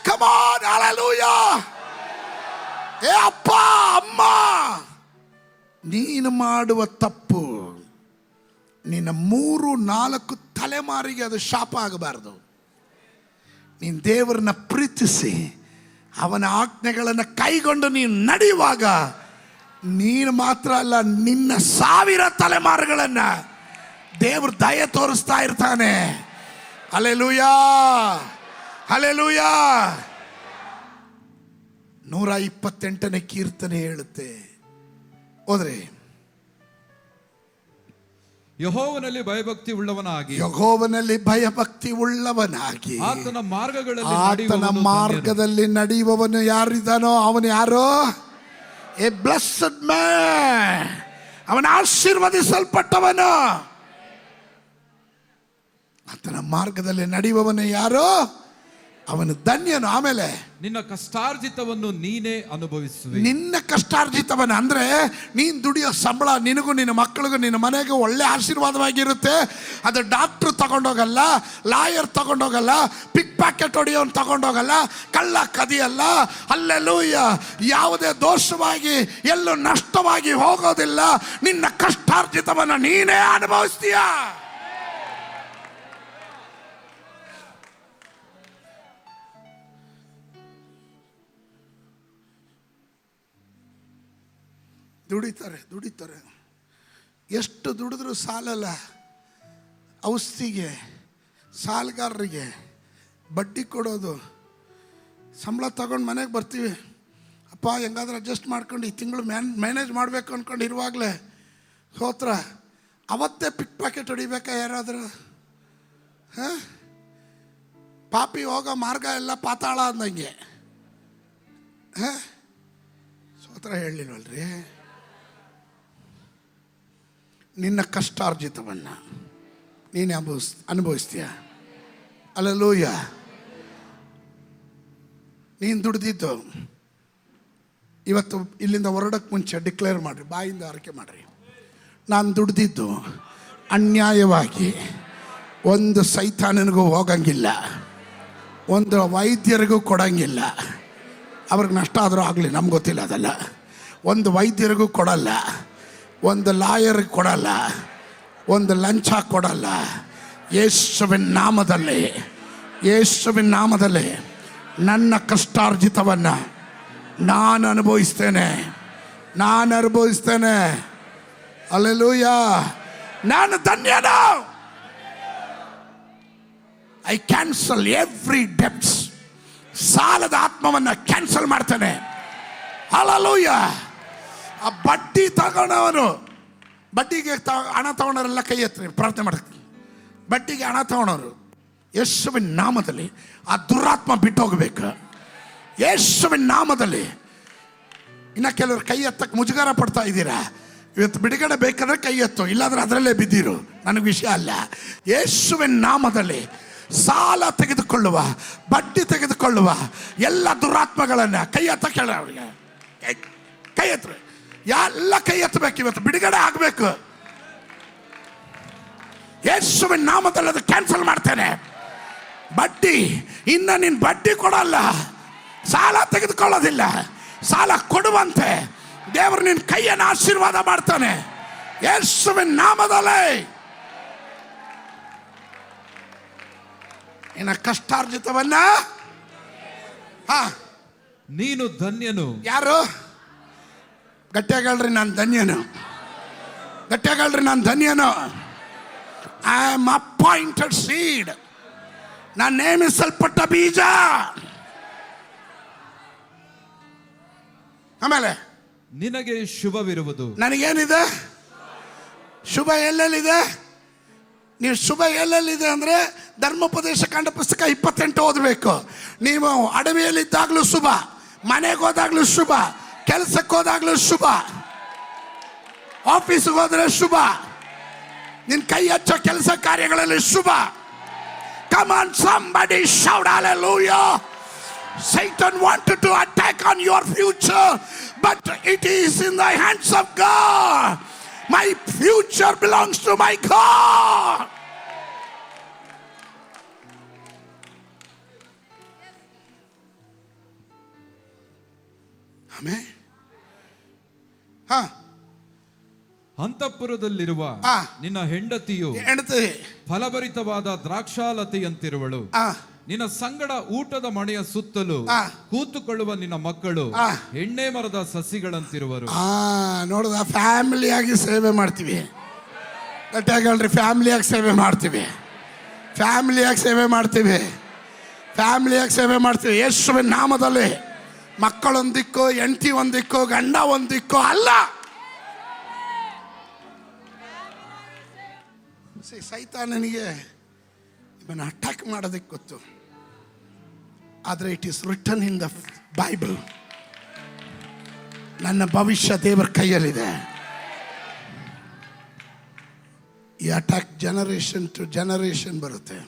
Come on, hallelujah. ಅಪ್ಪ ಅಮ್ಮ, ನೀನು ಮಾಡುವ ತಪ್ಪು ನಿನ್ನ 3-4 ತಲೆಮಾರಿಗೆ ಅದು ಶಾಪ ಆಗಬಾರದು. ನೀನು ದೇವರನ್ನ ಪ್ರೀತಿಸಿ ಅವನ ಆಜ್ಞೆಗಳನ್ನು ಕೈಗೊಂಡು ನೀನು ನಡೆಯುವಾಗ ನೀನು ಮಾತ್ರ ಅಲ್ಲ, ನಿನ್ನ 1000 ತಲೆಮಾರುಗಳನ್ನು ದೇವರು ದಯೆ ತೋರಿಸ್ತಾ ಇರ್ತಾನೆ. Hallelujah, hallelujah. 128ನೇ ಕೀರ್ತನೆ ಹೇಳುತ್ತೆ, ಹೋದ್ರೆ ಯೆಹೋವನಲ್ಲಿ ಭಯಭಕ್ತಿ ಉಳ್ಳವನಾಗಿ ಆತನ ಮಾರ್ಗದಲ್ಲಿ ನಡೆಯುವವನು ಯಾರಿದ್ದಾನೋ ಅವನು ಯಾರೋ? ಎ ಬ್ಲೆಸ್ಡ್ ಮ್ಯಾನ್, ಅವನ ಆಶೀರ್ವದಿಸಲ್ಪಟ್ಟವನು. ಆತನ ಮಾರ್ಗದಲ್ಲಿ ನಡೆಯುವವನು ಯಾರೋ? ಅವನು ಧನ್ಯನು. ಆಮೇಲೆ ನಿನ್ನ ಕಷ್ಟಾರ್ಜಿತವನ್ನು ನೀನೇ ಅನುಭವಿಸುವೆ. ನಿನ್ನ ಕಷ್ಟಾರ್ಜಿತವನ್ನ ಅಂದ್ರೆ ನೀನು ದುಡಿಯೋ ಸಂಬಳ ನಿನಗೂ ನಿನ್ನ ಮಕ್ಕಳಿಗೂ ನಿನ್ನ ಮನೆಗೂ ಒಳ್ಳೆ ಆಶೀರ್ವಾದವಾಗಿರುತ್ತೆ. ಅದು ಡಾಕ್ಟ್ರು ತಗೊಂಡೋಗಲ್ಲ, ಲಾಯರ್ ತಗೊಂಡೋಗಲ್ಲ, ಪಿಕ್ ಪ್ಯಾಕೆಟ್ ಹೊಡೆಯೋನು ತಗೊಂಡೋಗಲ್ಲ, ಕಳ್ಳ ಕದಿಯಲ್ಲ. ಹಲ್ಲೆಲೂಯಾ. ಯಾವುದೇ ದೋಷವಾಗಿ ಎಲ್ಲೂ ನಷ್ಟವಾಗಿ ಹೋಗೋದಿಲ್ಲ. ನಿನ್ನ ಕಷ್ಟಾರ್ಜಿತವನ್ನ ನೀನೇ ಅನುಭವಿಸ್ತೀಯ. ದುಡಿತಾರೆ. ಎಷ್ಟು ದುಡಿದ್ರೂ ಸಾಲಲ್ಲ. ಔಷಧಿಗೆ, ಸಾಲಗಾರರಿಗೆ ಬಡ್ಡಿ ಕೊಡೋದು. ಸಂಬಳ ತಗೊಂಡು ಮನೆಗೆ ಬರ್ತೀವಿ, ಅಪ್ಪ ಹೆಂಗಾದ್ರೂ ಅಡ್ಜಸ್ಟ್ ಮಾಡ್ಕೊಂಡು ಈ ತಿಂಗಳು ಮ್ಯಾನೇಜ್ ಮಾಡಬೇಕು ಅಂದ್ಕೊಂಡು ಇರುವಾಗಲೇ ಸೋತ್ರ ಅವತ್ತೇ ಪಿಕ್ ಪ್ಯಾಕೆಟ್ ಹೊಡಿಬೇಕಾ ಯಾರಾದರೂ? ಪಾಪಿ ಹೋಗೋ ಮಾರ್ಗ ಎಲ್ಲ ಪಾತಾಳ ಅಂದಂಗೆ. ಸ್ತೋತ್ರ ಹೇಳಿಲ್ವಲ್ರಿ? ನಿನ್ನ ಕಷ್ಟಾರ್ಜಿತವನ್ನು ನೀನು ಅನುಭವಿಸ್ತೀಯ. ಹಲ್ಲೆಲೂಯಾ. ನೀನು ದುಡ್ದಿದ್ದು ಇವತ್ತು ಇಲ್ಲಿಂದ ಹೊರಡಕ್ಕೆ ಮುಂಚೆ ಡಿಕ್ಲೇರ್ ಮಾಡಿರಿ, ಬಾಯಿಂದ ಆರೈಕೆ ಮಾಡಿರಿ. ನಾನು ದುಡ್ದಿದ್ದು ಅನ್ಯಾಯವಾಗಿ ಒಂದು ಸೈತಾನನಿಗೂ ಹೋಗಂಗಿಲ್ಲ, ಒಂದು ವೈದ್ಯರಿಗೂ ಕೊಡಂಗಿಲ್ಲ. ಅವ್ರಿಗೆ ನಷ್ಟ ಆದರೂ ಆಗಲಿ, ನಮ್ಗೆ ಗೊತ್ತಿಲ್ಲ ಅದೆಲ್ಲ. ಒಂದು ವೈದ್ಯರಿಗೂ ಕೊಡಲ್ಲ, ಒಂದು ಲಾಯರ್ಗೆ ಕೊಡಲ್ಲ, ಒಂದು ಲಂಚ ಕೊಡಲ್ಲ. ಯೇಸುವಿನ ನಾಮದಲ್ಲಿ, ಯೇಸುವಿನ ನಾಮದಲ್ಲಿ ನನ್ನ ಕಷ್ಟಾರ್ಜಿತವನ್ನು ನಾನು ಅನುಭವಿಸ್ತೇನೆ. ಹಲ್ಲೆಲೂಯಾ. ನಾನು ಧನ್ಯನು. I cancel every debts. ಸಾಲದ ಆತ್ಮವನ್ನು ಕ್ಯಾನ್ಸಲ್ ಮಾಡ್ತೇನೆ. ಹಲ್ಲೆಲೂಯಾ. ಆ ಬಡ್ಡಿ ತಗೊಂಡವನು, ಬಡ್ಡಿಗೆ ಹಣ ತಗೊಂಡವರೆಲ್ಲ ಕೈ ಎತ್ತಿ ಪ್ರಾರ್ಥನೆ ಮಾಡ್ತೀನಿ. ಬಡ್ಡಿಗೆ ಹಣ ತಗೊಂಡವರು ಯೇಸುವಿನ ನಾಮದಲ್ಲಿ ಆ ದುರಾತ್ಮ ಬಿಟ್ಟು ಹೋಗ್ಬೇಕು. ಯೇಸುವಿನ ನಾಮದಲ್ಲಿ. ಇನ್ನು ಕೆಲವರು ಕೈ ಎತ್ತಕ್ಕೆ ಮುಜುಗರ ಪಡ್ತಾ ಇದ್ದೀರಾ. ಇವತ್ತು ಬಿಡುಗಡೆ ಬೇಕಾದ್ರೆ ಕೈ ಎತ್ತು, ಇಲ್ಲಾಂದ್ರೆ ಅದರಲ್ಲೇ ಬಿದ್ದಿರು, ನನಗೆ ವಿಷಯ ಅಲ್ಲ. ಯೇಸುವಿನ ನಾಮದಲ್ಲಿ ಸಾಲ ತೆಗೆದುಕೊಳ್ಳುವ, ಬಡ್ಡಿ ತೆಗೆದುಕೊಳ್ಳುವ ಎಲ್ಲ ದುರಾತ್ಮಗಳನ್ನು ಕೈ ಎತ್ತ ಕೇಳ. ಅವರಿಗೆ ಕೈ ಎತ್ತ, ಎಲ್ಲ ಕೈ ಎತ್ತಬೇಕು. ಇವತ್ತು ಬಿಡುಗಡೆ ಆಗಬೇಕು. ಯೇಸುವಿನ ನಾಮದಲ್ಲಿ ಅದು ಕ್ಯಾನ್ಸಲ್ ಮಾಡ್ತೇನೆ. ಬಡ್ಡಿ, ಇನ್ನು ನೀನು ಬಡ್ಡಿ ಕೊಡಲ್ಲ, ಸಾಲ ತೆಗೆದುಕೊಳ್ಳೋದಿಲ್ಲ, ಸಾಲ ಕೊಡುವಂತೆ ದೇವರು ನಿನ್ನ ಕೈಯನ್ನು ಆಶೀರ್ವಾದ ಮಾಡ್ತಾನೆ. ಯೇಸುವಿನ ನಾಮದಲ್ಲಿ ನಿನ್ನ ಕಷ್ಟಾರ್ಜಿತವನ್ನ ನೀನು ಧನ್ಯನು. ಯಾರು? ಗಟ್ಟಿಯಾಗಳ್ರಿ, ನಾನು ಧನ್ಯನು. ಗಟ್ಟಿಯಾಗಳ್ರಿ, ನಾನು ಧನ್ಯನು. I am appointed seed. ನಾನು ನೇಮಿಸಲ್ಪಟ್ಟ ಬೀಜ. ಆಮೇಲೆ ನಿನಗೆ ಶುಭವಿರುವುದು. ನನಗೇನಿದೆ? ಶುಭ ಎಲ್ಲೆಲ್ಲಿದೆ? ನೀವು ಶುಭ ಎಲ್ಲೆಲ್ಲಿದೆ ಅಂದರೆ ಧರ್ಮೋಪದೇಶ ಕಾಂಡ ಪುಸ್ತಕ 28 ಓದಬೇಕು. ನೀವು ಅಡವಿಯಲ್ಲಿದ್ದಾಗಲೂ ಶುಭ, ಮನೆಗೆ ಹೋದಾಗಲೂ ಶುಭ, ಕೆಲಸಕ್ಕೆ ಹೋದಾಗಲೂ ಶುಭ, ಆಫೀಸ್ಗೆ ಹೋದ್ರೆ ಶುಭ, ನಿನ್ನ ಕೈ ಹಚ್ಚೋ ಕೆಲಸ ಕಾರ್ಯಗಳಲ್ಲಿ ಶುಭ. Come on, somebody shout hallelujah. Satan wanted to attack on your future, but it is in the hands of God. My future belongs to my God. Amen. ಅಂತಃಪುರದಲ್ಲಿರುವ ನಿನ್ನ ಹೆಂಡತಿಯು ಫಲಭರಿತವಾದ ದ್ರಾಕ್ಷಾಲತೆಯಂತಿರುವಳು. ನಿನ್ನ ಸಂಗಡ ಊಟದ ಮಣೆಯ ಸುತ್ತಲೂ ಕೂತುಕೊಳ್ಳುವ ನಿನ್ನ ಮಕ್ಕಳು ಎಣ್ಣೆ ಮರದ ಸಸಿಗಳಂತಿರುವರು. ನೋಡುದ, ಫ್ಯಾಮಿಲಿಯಾಗಿ ಸೇವೆ ಮಾಡ್ತೀವಿ. ಗಟ್ಟಿಯಾಗಲ್ರಿ, ಫ್ಯಾಮಿಲಿಯಾಗಿ ಸೇವೆ ಮಾಡ್ತೀವಿ. ಫ್ಯಾಮಿಲಿಯಾಗಿ ಸೇವೆ ಮಾಡ್ತೀವಿ. ಫ್ಯಾಮಿಲಿಯಾಗಿ ಸೇವೆ ಮಾಡ್ತೀವಿ. ಯೇಸುವಿನ ನಾಮದಲ್ಲಿ ಮಕ್ಕಳೊಂದಿಕ್ಕೋ, ಹೆಂಡತಿ ಒಂದಿಕ್ಕೋ, ಗಂಡ ಒಂದಿಕ್ಕೋ ಅಲ್ಲ. ಸೈತಾನನಿಗೆ ಇವನ್ನ ಅಟ್ಯಾಕ್ ಮಾಡೋದಕ್ಕೆ ಗೊತ್ತು. ಆದರೆ it is written in the Bible. ನನ್ನ ಭವಿಷ್ಯ ದೇವರ ಕೈಯಲ್ಲಿದೆ. ಈ ಅಟ್ಯಾಕ್ ಜನರೇಷನ್ ಟು ಜನರೇಷನ್ ಬರುತ್ತೆ.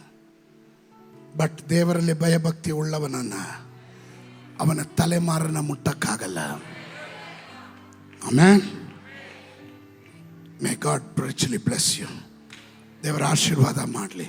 ಬಟ್ ದೇವರಲ್ಲಿ ಭಯಭಕ್ತಿ ಉಳ್ಳವನನ್ನು ಅವನ ತಲೆಮಾರನ ಮುಟ್ಟಕ್ಕಾಗಲ್ಲ. Amen. May God richly bless you. ದೇವರ ಆಶೀರ್ವಾದ ಮಾಡಲಿ.